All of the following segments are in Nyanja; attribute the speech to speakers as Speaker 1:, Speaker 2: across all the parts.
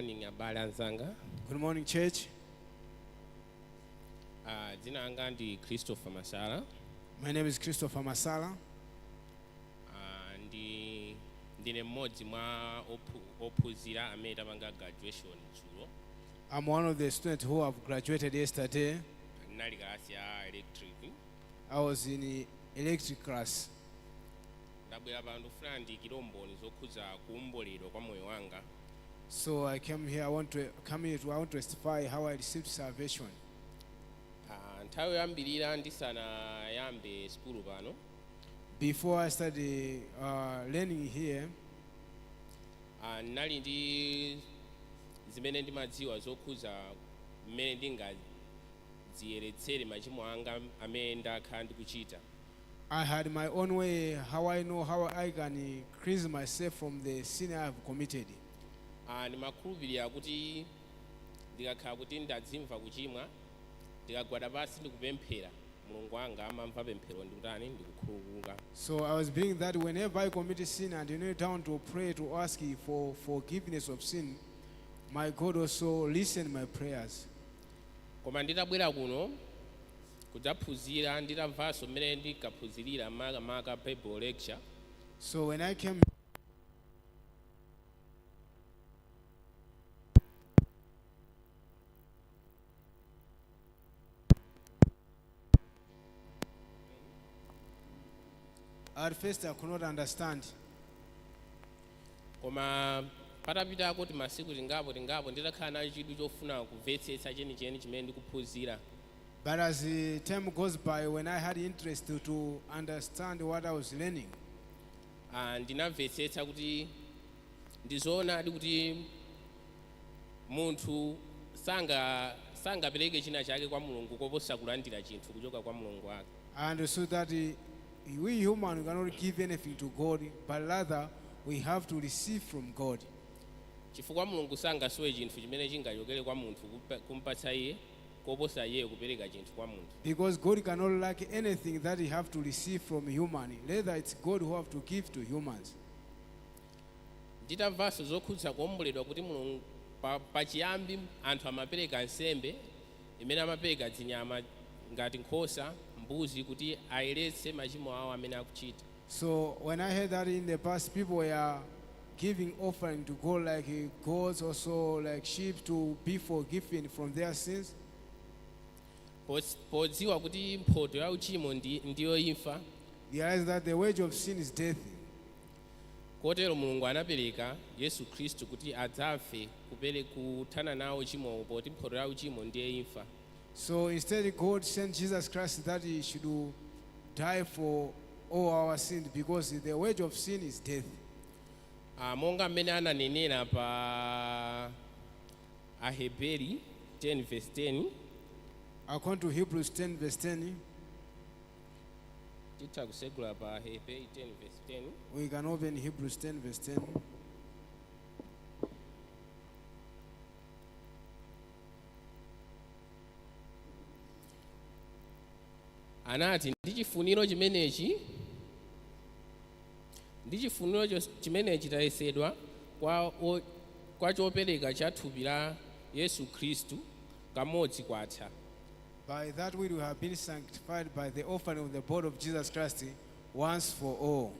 Speaker 1: morning abale anzanga.
Speaker 2: Good morning, church.
Speaker 1: Dzina langa ndi Christopher Masala.
Speaker 2: My name is Christopher Masala.
Speaker 1: Ndine mmodzi mwa ophunzira amene tapanga graduation dzulo.
Speaker 2: I'm one of the students who have graduated yesterday.
Speaker 1: Ndinali kalasi ya electric.
Speaker 2: I was in electric class.
Speaker 1: Ndabwera pano ndikufuna ndichite umboni zokhuza kuwomboledwa kwa moyo wanga.
Speaker 2: So I came here. I want to testify how I received salvation.
Speaker 1: Nthawi yoyambirira ndisanayambe skulu pano.
Speaker 2: Before I started learning here,
Speaker 1: ndinali ndi zimene ndimadziwa zokhuza mmene ndingadziyeretsere machimo anga amene ndakhala ndikuchita.
Speaker 2: I had my own way how I know how I can cleanse myself from the sin I have committed.
Speaker 1: Ndimakhulupirira kuti ndikakhala kuti ndadzimva kuchimwa ndikagwada pansi ndikupemphera mulungu wanga amamva pemphero ndikutani ndikukhululuka.
Speaker 2: So I was believing that whenever I commit a sin and kneel down to pray to ask for forgiveness of sin, my God also listened my prayers.
Speaker 1: Koma nditabwera kuno kudzaphunzira nditamvanso mmene ndikaphunzirira makamaka Bible lecture.
Speaker 2: So when I came at first I could not understand.
Speaker 1: Koma patapitako masiku tingapo nditakhala nacho chidwi chofuna kumvetsetsa chenicheni chimene ndikuphunzira.
Speaker 2: But as the time goes by, when I had interest to understand what I was learning,
Speaker 1: ndinamvetsetsa kuti ndizoonadi kuti munthu sangapereke china chake kwa mulungu koposa kulandira chinthu kuchoka kwa mulungu wake.
Speaker 2: I understood that we human cannot give anything to God, but rather we have to receive from God.
Speaker 1: Chifukwa mulungu sangasowe chinthu chimene chingachokere kwa munthu kumpatsa iye koposa iye kupereka chinthu kwa munthu.
Speaker 2: Because God cannot lack anything that he have to receive from human. Rather it's God who have to give to humans.
Speaker 1: Nditamvanso zokhudza kuwomboledwa kuti mulungu pachiyambi anthu amapereka nsembe imene amapereka zinyama ngati nkhosa mbuzi kuti ayeretse machimo awo amene akuchita.
Speaker 2: So when I heard that in the past people were giving offering to God like goats, also like sheep, to be forgiven from their sins,
Speaker 1: podziwa kuti mphoto ya uchimo ndiyo imfa,
Speaker 2: realize that the wage of sin is death.
Speaker 1: Kotero mulungu anapereka Yesu Khristu kuti adzafe kuthana nawo uchimo poti mphoto ya uchimo ndiye imfa.
Speaker 2: So instead God sent Jesus Christ that he should die for all our sins, because the wage of sin is death.
Speaker 1: Monga mmene ananenera pa Aheberi 10 verse 10.
Speaker 2: According to Hebrews 10 verse 10,
Speaker 1: titha kusegula pa Aheberi 10 verse 10.
Speaker 2: we can open Hebrews 10 verse 10.
Speaker 1: Anati ndi chifuniro chimenechi tayesedwa kwa chopereka cha thupi la Yesu Khristu kamodzi kwatha.
Speaker 2: By that we have been sanctified by the offering of the body of Jesus Christ once for all.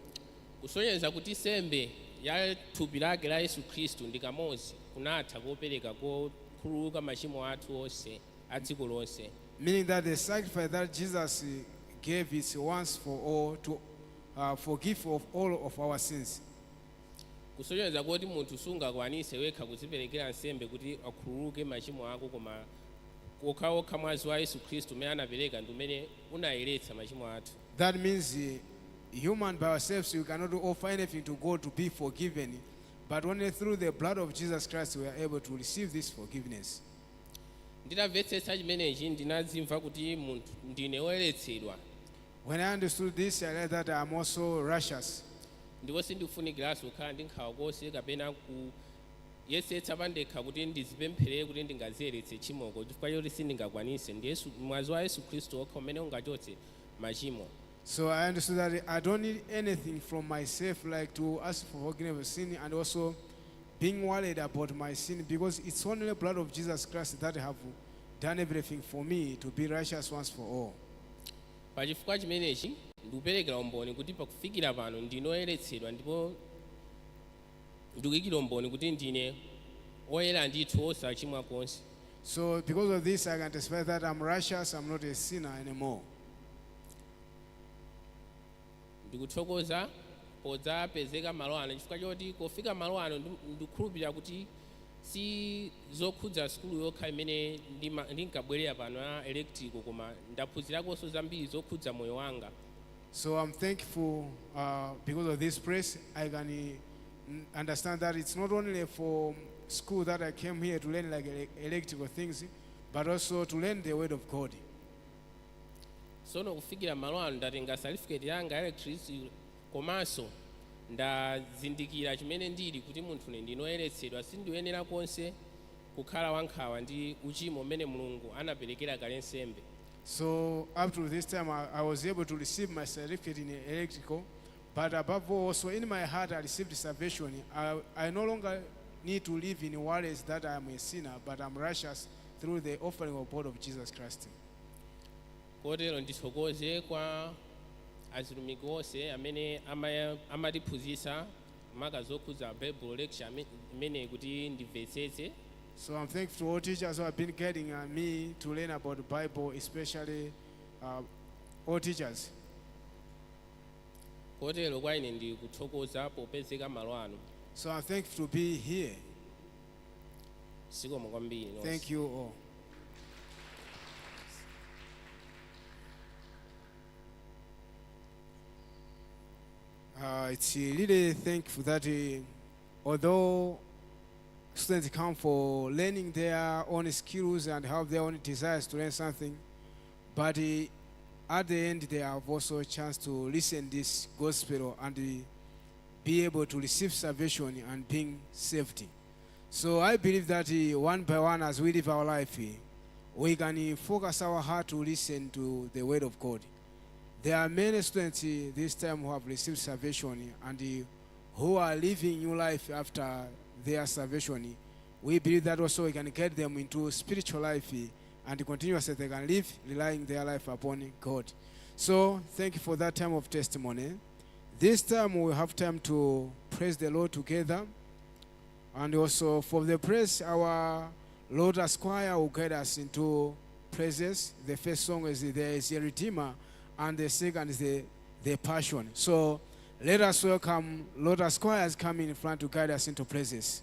Speaker 1: Kusonyeza kuti sembe ya thupi lake la Yesu Khristu ndi kamodzi kunatha kopereka kokhululuka machimo athu onse a dziko lonse.
Speaker 2: Meaning that the sacrifice that Jesus gave is once for all to forgive of all of our sins.
Speaker 1: Kusonyeza kuti munthu sungakwanise wekha kuziperekera nsembe kuti akhululuke machimo ako, koma okhaokha mwazi wa Yesu Khristu umene anapereka ndi umene unayeretsa machimo athu.
Speaker 2: That means human by ourselves we cannot offer anything to God to be forgiven, but only through the blood of Jesus Christ we are able to receive this forgiveness.
Speaker 1: Nditamvetsetsa chimenechi ndinadzimva kuti munthu ndine woyeretsedwa.
Speaker 2: When I understood this, I realized that I am also righteous.
Speaker 1: Ndipo sindikufunikiranso kukhala ndi nkhawa konse kapena kuyesetsa pandekha kuti ndizipempherere kuti ndingaziyeretse chimoko, chifukwa choti sindingakwanise. Ndi mwazi wa Yesu Khristu okha umene ungachotse machimo.
Speaker 2: So I understood that I don't need anything from myself, like to ask for forgiveness of sin, and also being worried about my sin, because it's only the blood of Jesus Christ that have done everything for me to be righteous once for all.
Speaker 1: pachifukwa chimenechi ndikuperekera umboni kuti pakufikira pano ndinoyeretsedwa ndipo ndikuyikira umboni kuti ndine oyera ndithu osachimwa konse.
Speaker 2: So because of this, I can testify that I'm righteous, I'm not a sinner anymore.
Speaker 1: Ndikuthokoza podzapezeka malo ano chifukwa choti kufika malo ano ndikukhulupirira kuti si zokhudza sukulu yokha imene ndinkabwerera pano ya electrical koma ndaphunzirakonso zambiri zokhudza moyo wanga.
Speaker 2: So I'm thankful because of this praise. I can understand that it's not only for school that I came here to learn like electrical things, but also to learn the word of God.
Speaker 1: Sono kufikira malo ano ndatenga certificate yanga electricity komanso ndazindikira chimene ndili kuti munthu ndinoyeretsedwa sindiyenera konse kukhala wankhawa ndi uchimo umene Mulungu anaperekera kale nsembe.
Speaker 2: So up to this time, I was able to receive my certificate in electrical, but above all, also in my heart, I received salvation. I no longer need to live in worries that I am a sinner, but I'm righteous through the offering of blood of Jesus Christ.
Speaker 1: Kotero ndithokoze kwa azitumiki onse amene amatiphunzitsa maka zokhudza Bible lecture imene kuti ndimvetsetse.
Speaker 2: So I'm thankful to all teachers who have been guiding me to learn about the Bible, especially all teachers.
Speaker 1: Kotero kwa ine ndikuthokoza popezeka malo ano.
Speaker 2: So I'm thankful to be here.
Speaker 1: Sikomo kwambiri nonse.
Speaker 2: Thank you all. It's really thankful that although students come for learning their own skills and have their own desires to learn something, but at the end they have also a chance to listen this gospel and be able to receive salvation and being saved. So I believe that one by one, as we live our life, we can focus our heart to listen to the word of God. There are many students this time who have received salvation and who are living new life after their salvation. We believe that also we can get them into spiritual life and continuously they can live relying their life upon God. So thank you for that time of testimony. This time we have time to praise the Lord together. And also for the praise, our Lord Choir will guide us into praises. The first song is There is a Redeemer, and the second is the Passion. So let us welcome Lord Choir has come in front to guide us into praises.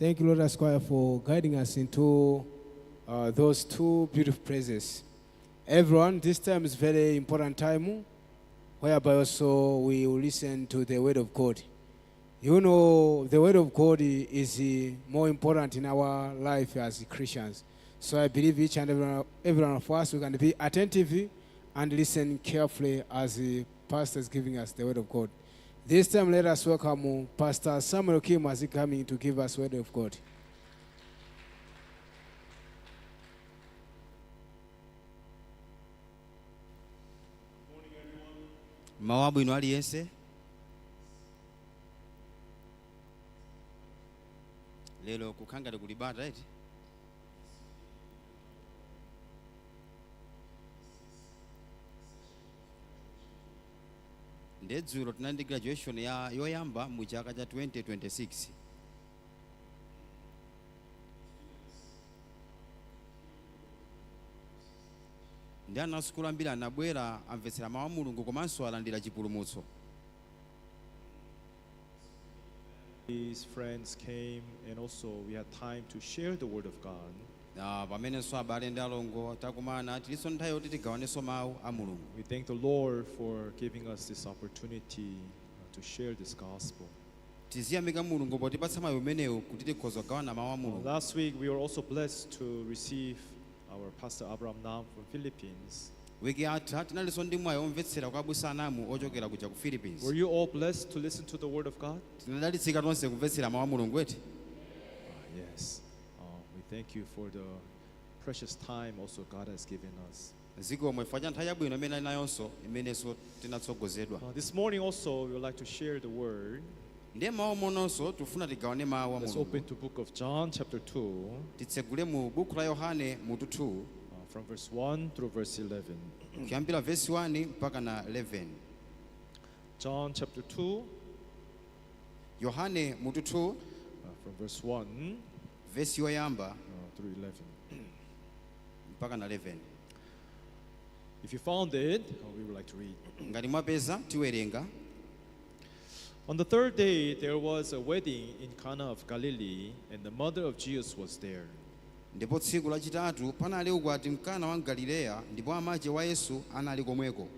Speaker 2: Thank you, Lord Esquire, for guiding us into those two beautiful praises. Everyone, this time is very important time, whereby also we will listen to the Word of God. You know, the Word of God is more important in our life as Christians. So I believe each and every one of us, we can be attentive and listen carefully as the pastor is giving us the Word of God. This time, let us welcome Pastor Samuel Kim as he coming to give us Word of God.
Speaker 3: Mawabu ino aliyense. Lelo kukhanga kulibata eti. Ndedzulo tinandi graduation ya yoyamba mu chaka cha 2026. Ndana skulu ambiri anabwera amvetsera mawu a Mulungu komanso alandira chipulumutso.
Speaker 4: These friends came and also we had time to share the word of God.
Speaker 3: Pamenenso abale ndi alongo takumana tilinso nthawi yoti tigawanenso mawu a Mulungu.
Speaker 4: We thank the Lord for giving us this opportunity to share this gospel.
Speaker 3: Tiziyamika Mulungu potipatsa mawu umenewu kuti tikhoza kugawana mawu a Mulungu.
Speaker 4: Last week we were also blessed to receive our Pastor Abraham Nam from Philippines.
Speaker 3: wiki atha tinalinso ndi mwayi omvetsera kwa abusa anamu ochokera kuja ku Philippines.
Speaker 4: Were you all blessed to listen to the word of God?
Speaker 3: Tinadalitsika tonse kumvetsera mawu a Mulungu eti.
Speaker 4: Yes. We thank you for the precious time also God has given us.
Speaker 3: Zikomo chifukwa cha nthawi yabwino imene ali nayonso imenenso tinatsogozedwa.
Speaker 4: This morning also we would like to share the word.
Speaker 3: Ndiye mawu mononso tufuna tigawane mawu a
Speaker 4: Let's
Speaker 3: Mulungu.
Speaker 4: open to book of John chapter 2
Speaker 3: Titsegule mu buku la Yohane mutu 2
Speaker 4: from verse 1 through verse 11.
Speaker 3: kuyambira verse 1 mpaka na 11.
Speaker 4: John chapter 2
Speaker 3: Yohane mutu 2
Speaker 4: from verse 1
Speaker 3: verse yoyamba
Speaker 4: through 11.
Speaker 3: mpaka na 11.
Speaker 4: If you found it, we would like to read.
Speaker 3: Ngati mwapeza tiwerenga.
Speaker 4: On the third day, there was a wedding in Cana of Galilee, and the mother of Jesus was there.
Speaker 3: Ndipo tsiku lachitatu panali ukwati mkana wa Galileya ndipo amache wa Yesu anali komweko.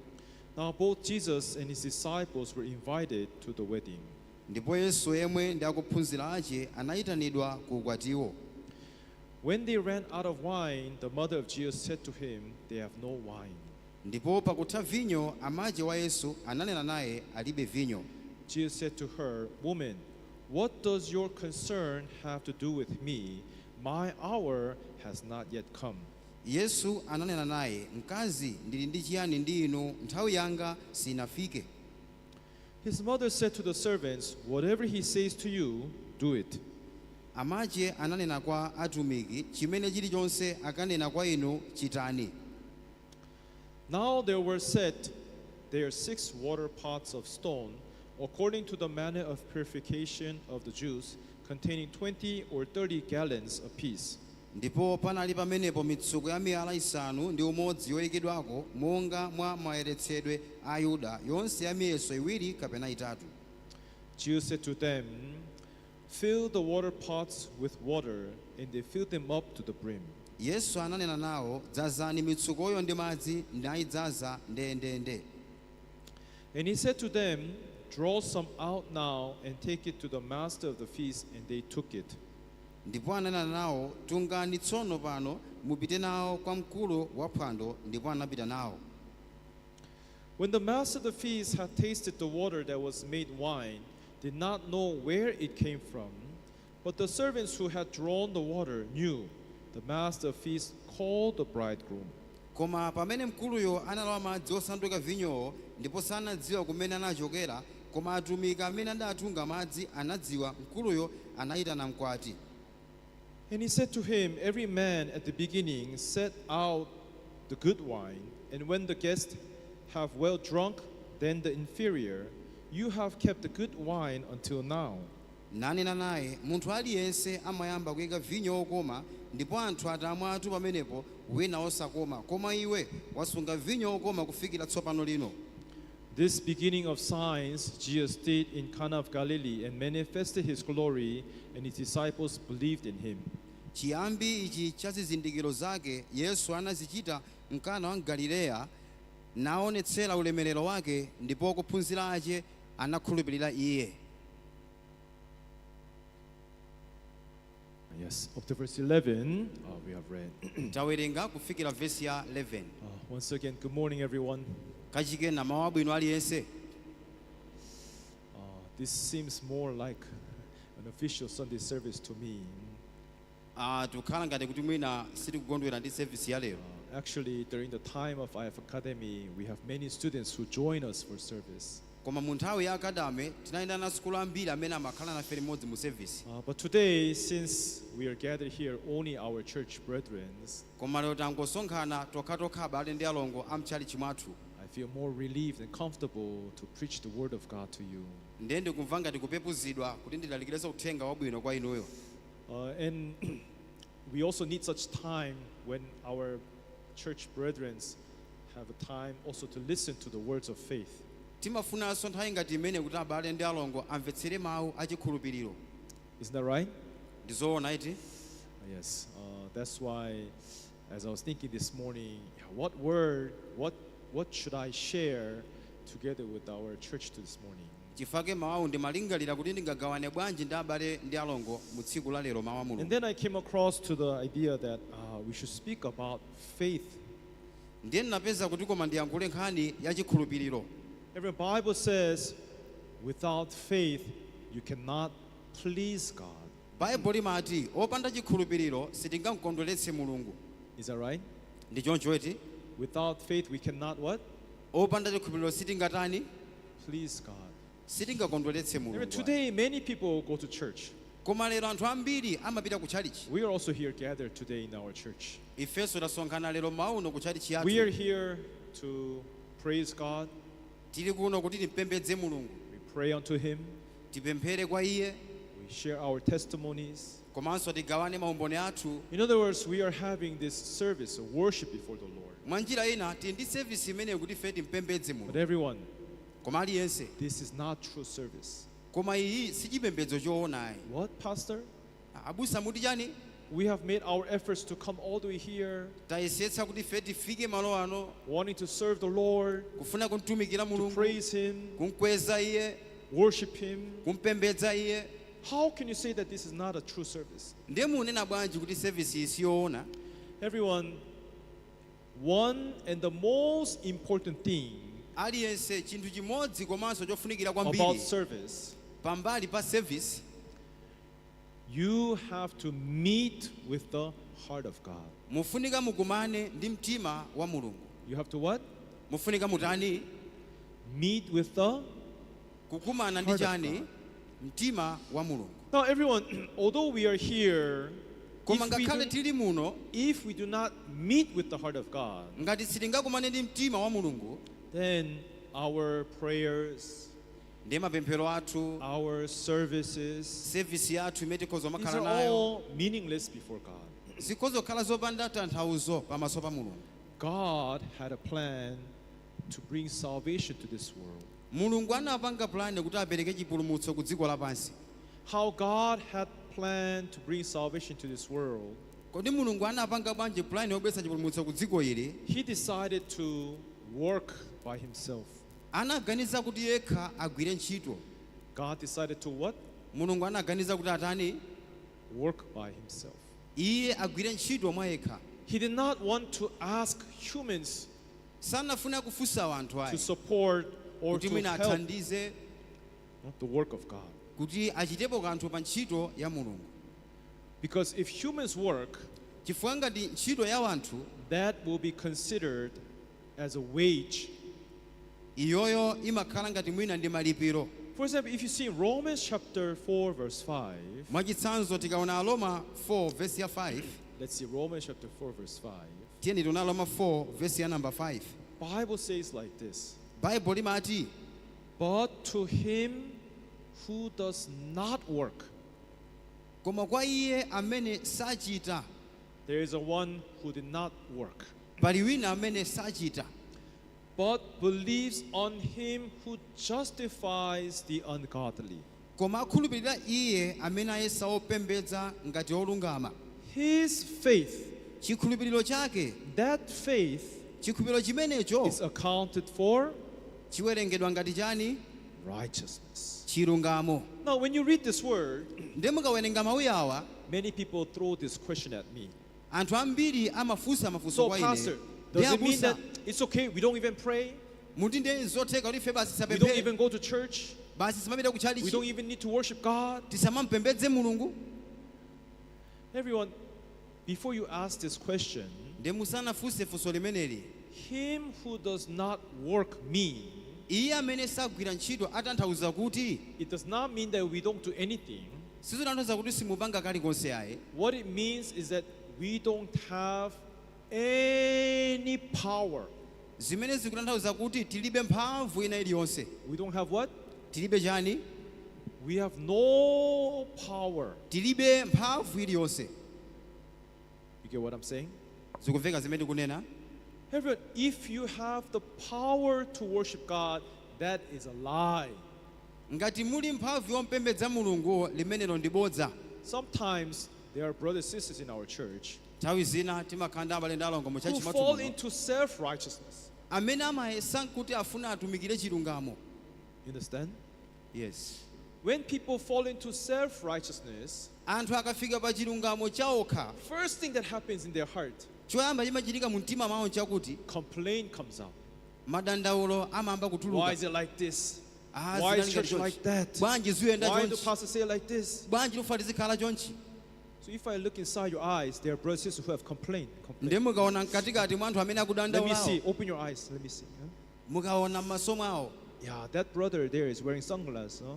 Speaker 4: Now both Jesus and his disciples were invited to the wedding.
Speaker 3: Ndipo Yesu yemwe ndi akuphunzira ache anayitanidwa ku ukwatiwo.
Speaker 4: When they ran out of wine, the mother of Jesus said to him, "They have no wine."
Speaker 3: Ndipo pakutha vinyo amache wa Yesu ananena naye alibe vinyo.
Speaker 4: Jesus said to her, "Woman, what does your concern have to do with me? My hour has not yet come."
Speaker 3: Yesu ananena naye, mkazi ndili ndi chiyani ndi inu, nthawi yanga sinafike.
Speaker 4: His mother said to the servants, "Whatever he says to you, do it."
Speaker 3: Amache ananena kwa atumiki, chimene chilichonse akanena kwa inu chitani.
Speaker 4: Now there were set there 6 water pots of stone, according to the manner of purification of the Jews, containing 20 or 30 gallons apiece.
Speaker 3: Ndipo panali pamenepo mitsuko ya miyala isanu ndi umodzi yoyikidwako monga mwa mayeretsedwe a Yuda, yonse ya miyeso iwiri kapena itatu.
Speaker 4: Jesus said to them, "Fill the water pots with water," and they filled them up to the brim.
Speaker 3: Yesu ananena nawo, dzazani mitsukoyo ndi madzi, nayidzaza ndendende.
Speaker 4: And he said to them, "Draw some out now and take it to the master of the feast," and they took it.
Speaker 3: Ndipo ananena nawo, tungani tsono pano mupite nawo kwa mkulu wa phwando, ndipo anapita nawo.
Speaker 4: When the master of the feast had tasted the water that was made wine, did not know where it came from, but the servants who had drawn the water knew. The master of the feast called the bridegroom.
Speaker 3: Koma pamene mkuluyo analawa madzi osanduka vinyowo, ndipo sanadziwa kumene anachokera, koma atumiki amene adatunga madzi anadziwa, mkuluyo anayitana mkwati.
Speaker 4: And he said to him, "Every man at the beginning set out the good wine, and when the guests have well drunk, then the inferior. You have kept the good wine until now."
Speaker 3: Nanena naye, munthu aliyense amayamba kuyika vinyo okoma, ndipo anthu atamwatu pamenepo wina osakoma, koma iwe wasunga vinyo okoma kufikira tsopano lino.
Speaker 4: This beginning of signs Jesus did in Cana of Galilee and manifested his glory, and his disciples believed in him.
Speaker 3: Chiyambi ichi cha zizindikiro zake Yesu anazichita mkana wa Galileya, naonetsera ulemerero wake, ndipo ophunzira ache anakhulupirira iye.
Speaker 4: Yes, up to verse 11, we have read.
Speaker 3: Tawerenga kufikira verse ya 11.
Speaker 4: Once again, good morning, everyone.
Speaker 3: Kachikena mawu abwino aliyense.
Speaker 4: This seems more like an official Sunday service to me.
Speaker 3: Tukhala ngati kuti mwina sitikukondwera ndi service ya lero.
Speaker 4: Actually, during the time of IF Academy, we have many students who join us for service.
Speaker 3: Koma mu nthawi ya akadame tinayenda na sukulu ambiri amene amakhala nafe limodzi mu service.
Speaker 4: But today, since we are gathered here, only our church brethren,
Speaker 3: Koma lero tangosonkhana tokha abale ndi alongo amchali chimwathu.
Speaker 4: I feel more relieved and comfortable to preach the word of God to you.
Speaker 3: Ndiye ndikumva ngati kupepuzidwa kuti ndilalikirese uthenga wabwino kwa inuyo.
Speaker 4: And we also need such time when our church brethren have a time also to listen to the words of faith.
Speaker 3: Timafunanso nthawi ngati imene kuti abale ndi alongo amvetsere mawu achikhulupiriro.
Speaker 4: Isn't that right?
Speaker 3: Ndizoona iti?
Speaker 4: Yes. That's why, as I was thinking this morning, what word, what should I share together with our church this morning?
Speaker 3: Chifake mawu ndimalingalira kuti ndingagawane bwanji ndi abale ndi alongo mu tsiku la lero mawu a Mulungu.
Speaker 4: And then I came across to the idea that we should speak about faith.
Speaker 3: ndiye napeza kuti koma ndiyankhule nkhani ya chikhulupiriro.
Speaker 4: Every Bible says, without faith, you cannot please God.
Speaker 3: Baibulo limati opanda chikhulupiriro sitingamkondweretse Mulungu.
Speaker 4: Is that right?
Speaker 3: Ndi choncho eti?
Speaker 4: Without faith, we cannot what?
Speaker 3: Opanda chikhulupiriro sitingatani?
Speaker 4: Please God.
Speaker 3: Sitingakondweretse
Speaker 4: Even
Speaker 3: Mulungu.
Speaker 4: today, many people go to church.
Speaker 3: Koma lero anthu ambiri amapita ku chalichi.
Speaker 4: We are also here gathered today in our church.
Speaker 3: Ifenso tasonkhana lero mauno ku chalichi
Speaker 4: We are
Speaker 3: yathu.
Speaker 4: here to praise God.
Speaker 3: Tili kuno kuti tipembedze Mulungu.
Speaker 4: We pray unto Him.
Speaker 3: Tipemphere kwa Iye.
Speaker 4: We share our testimonies.
Speaker 3: Komanso tigawane maumboni athu.
Speaker 4: In other words, we are having this service of worship before the Lord.
Speaker 3: Mwa njira ina tili ndi service imene kuti ife timpembedze
Speaker 4: But
Speaker 3: Mulungu.
Speaker 4: everyone,
Speaker 3: Koma aliyense.
Speaker 4: this is not true service.
Speaker 3: Koma iyi si chipembedzo choonayi.
Speaker 4: What, Pastor?
Speaker 3: Abusa muti chani?
Speaker 4: We have made our efforts to come all the way here,
Speaker 3: Tayesetsa kuti ife tifike malo ano
Speaker 4: wanting to serve the Lord,
Speaker 3: kufuna kumtumikira
Speaker 4: to
Speaker 3: Mulungu,
Speaker 4: praise Him,
Speaker 3: kumkweza Iye,
Speaker 4: worship Him.
Speaker 3: kumpembedza Iye.
Speaker 4: How can you say that this is not a true service?
Speaker 3: Ndiye munena bwanji kuti service iyi siyoona?
Speaker 4: Everyone, one and the most important thing
Speaker 3: Aliyense chinthu chimodzi komanso chofunikira
Speaker 4: about
Speaker 3: kwambiri
Speaker 4: service,
Speaker 3: pambali pa service,
Speaker 4: you have to meet with the heart of God.
Speaker 3: mufunika mukumane ndi mtima wa Mulungu.
Speaker 4: You have to what?
Speaker 3: Mufunika mutani?
Speaker 4: Meet with the
Speaker 3: Kukumana ndi
Speaker 4: Heart of
Speaker 3: chani?
Speaker 4: God.
Speaker 3: Mtima wa Mulungu.
Speaker 4: Now, everyone, although we are here,
Speaker 3: Koma ngakhale
Speaker 4: if
Speaker 3: tili muno,
Speaker 4: we do not meet with the heart of God,
Speaker 3: ngati sitingakumane ndi mtima wa Mulungu,
Speaker 4: then our prayers,
Speaker 3: ndiye mapemphero athu,
Speaker 4: our services,
Speaker 3: service yathu imene tikhoza
Speaker 4: these
Speaker 3: makhala
Speaker 4: are
Speaker 3: nayo,
Speaker 4: all meaningless before God.
Speaker 3: zikhozokhala zopanda tanthauzo pamaso pa Mulungu.
Speaker 4: God had a plan to bring salvation to this world.
Speaker 3: Mulungu anapanga plan kuti apereke chipulumutso ku dziko lapansi.
Speaker 4: How God had planned to bring salvation to this world,
Speaker 3: Kodi Mulungu anapanga bwanji plan yobweretsa chipulumutso ku dziko ili?
Speaker 4: He decided to work by Himself.
Speaker 3: Anaganiza kuti yekha agwire ntchito.
Speaker 4: God decided to what?
Speaker 3: Mulungu anaganiza kuti atani?
Speaker 4: Work by Himself.
Speaker 3: Iye agwire ntchito mwa yekha.
Speaker 4: He did not want to ask humans
Speaker 3: Sanafuna kufunsa anthu
Speaker 4: to
Speaker 3: ayi
Speaker 4: support or
Speaker 3: kuti
Speaker 4: to
Speaker 3: mwina
Speaker 4: help
Speaker 3: athandize
Speaker 4: the work of God.
Speaker 3: kuti achitepo kanthu pa ntchito ya Mulungu.
Speaker 4: Because if humans work,
Speaker 3: Chifukwa ngati ntchito ya wanthu
Speaker 4: that will be considered as a wage.
Speaker 3: iyoyo imakhala ngati mwina ndi malipiro.
Speaker 4: For example, if you see in Romans chapter 4 verse 5,
Speaker 3: Mwachitsanzo tikaona Aroma 4 verse ya 5,
Speaker 4: let's see Romans chapter 4 verse 5.
Speaker 3: tiyeni tiona Aroma 4 verse ya number 5.
Speaker 4: Bible says like this,
Speaker 3: Bible limati,
Speaker 4: but to him who does not work,
Speaker 3: koma kwa iye amene sachita,
Speaker 4: there is a one who did not work,
Speaker 3: pali wina amene sachita,
Speaker 4: but believes on him who justifies the ungodly.
Speaker 3: koma akhulupirira iye amene ayesa opembedza ngati olungama.
Speaker 4: His faith,
Speaker 3: Chikhulupiriro chake,
Speaker 4: that faith
Speaker 3: chikhulupiriro chimenecho
Speaker 4: is accounted for
Speaker 3: chiwerengedwa ngati chani?
Speaker 4: righteousness.
Speaker 3: Chilungamo.
Speaker 4: Now, when you read this word,
Speaker 3: Ndiye mukawerenga mawu awa,
Speaker 4: many people throw this question at me.
Speaker 3: anthu ambiri amafunsa mafunso
Speaker 4: So,
Speaker 3: kwa
Speaker 4: Pastor,
Speaker 3: ine.
Speaker 4: does it mean
Speaker 3: Ndiye
Speaker 4: that
Speaker 3: abusa,
Speaker 4: it's okay, we don't even pray?
Speaker 3: muti ndiye zotheka kuti ife basi
Speaker 4: We don't
Speaker 3: tisapemphere,
Speaker 4: even go to church?
Speaker 3: basi tisamapita ku
Speaker 4: We don't
Speaker 3: chalichi,
Speaker 4: even need to worship God?
Speaker 3: tisamampembedze Mulungu?
Speaker 4: Everyone, before you ask this question,
Speaker 3: Ndiye musanafunse funso limeneli.
Speaker 4: him who does not work mean,
Speaker 3: Iye amene sagwira ntchito atanthauza kuti
Speaker 4: it does not mean that we don't do anything.
Speaker 3: sizotanthauza kuti simupanga kalikonse ayi.
Speaker 4: What it means is that we don't have any power.
Speaker 3: Zimene zikutanthauza kuti tilibe mphamvu ina iliyonse.
Speaker 4: We don't have what?
Speaker 3: Tilibe chani?
Speaker 4: We have no power.
Speaker 3: Tilibe mphamvu iliyonse.
Speaker 4: You get what I'm saying?
Speaker 3: Zikumveka zimene kunena?
Speaker 4: Everyone, if you have the power to worship God, that is a lie.
Speaker 3: Ngati muli mphamvu yompembedza Mulungu limenelo ndi bodza.
Speaker 4: Sometimes there are brothers and sisters in our church
Speaker 3: Nthawi zina timakhala ndi abale ndi alongo mu
Speaker 4: who
Speaker 3: chachi
Speaker 4: fall
Speaker 3: mwathu muno,
Speaker 4: into self-righteousness.
Speaker 3: amene amayesa kuti afuna atumikire chilungamo.
Speaker 4: You understand?
Speaker 3: Yes.
Speaker 4: When people fall into self-righteousness,
Speaker 3: Anthu akafika pa chilungamo chawokha,
Speaker 4: first thing that happens in their heart,
Speaker 3: choyamba chimachitika mu mtima mwawo chakuti
Speaker 4: complaint comes out.
Speaker 3: madandaulo amamba
Speaker 4: Why
Speaker 3: kutuluka.
Speaker 4: is it like this?
Speaker 3: Ah,
Speaker 4: Why is
Speaker 3: zinali
Speaker 4: church
Speaker 3: chonchi.
Speaker 4: like that?
Speaker 3: Bwanji ziyenda
Speaker 4: Why do
Speaker 3: chonchi.
Speaker 4: pastors say like this?
Speaker 3: Bwanji lufa lizikhala chonchi.
Speaker 4: So if I look inside your eyes, there are brothers who have complained.
Speaker 3: Ndiye mukaona mkatikati mwa anthu amene
Speaker 4: Let me
Speaker 3: akudandaulawo.
Speaker 4: see. Open your eyes. Let me see. Huh?
Speaker 3: Mukaona m'maso mwawo.
Speaker 4: Yeah, that brother there is wearing sunglasses. Huh?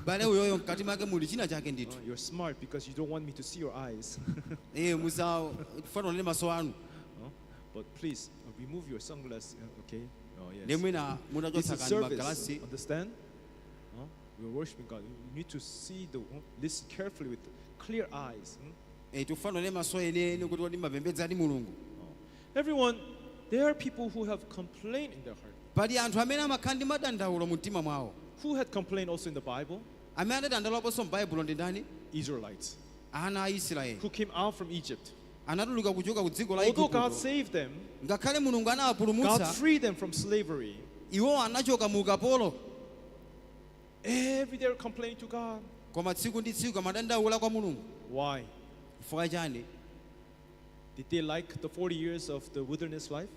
Speaker 3: Bale uyoyo mkati mwake muli china chake ndithu.
Speaker 4: You're smart because you don't want me to see your eyes.
Speaker 3: Musafanane maso anu.
Speaker 4: Huh? But please remove your sunglasses. Okay. Oh
Speaker 3: Ndiye
Speaker 4: yes.
Speaker 3: mwina
Speaker 4: This
Speaker 3: munachotsa
Speaker 4: is
Speaker 3: kani
Speaker 4: service.
Speaker 3: magalasi.
Speaker 4: Understand? Huh? We're worshiping God. You need to see listen carefully with clear eyes.
Speaker 3: Tufanane maso ene kuti wadi mapembedza ali Mulungu.
Speaker 4: Everyone, there are people who have complained in their heart.
Speaker 3: Pali anthu amene amakhala ndi madandaulo mu mtima mwawo.
Speaker 4: Who had complained also in the Bible?
Speaker 3: Amene adadandaulaponso m'Baibulo ndi ndani?
Speaker 4: Israelites.
Speaker 3: Ana a Israeli.
Speaker 4: Who came out from Egypt.
Speaker 3: Anatuluka kuchoka ku dziko la
Speaker 4: Although God
Speaker 3: Igupto.
Speaker 4: saved them,
Speaker 3: Ngakhale Mulungu
Speaker 4: God
Speaker 3: anawapulumutsa,
Speaker 4: freed them from slavery.
Speaker 3: iwo anachoka mu ukapolo.
Speaker 4: Every day they're complaining to God.
Speaker 3: Koma tsiku ndi tsiku amadandaula kwa Mulungu.
Speaker 4: Why?
Speaker 3: Chifukwa chani?
Speaker 4: Did they like the 40 years of the wilderness life?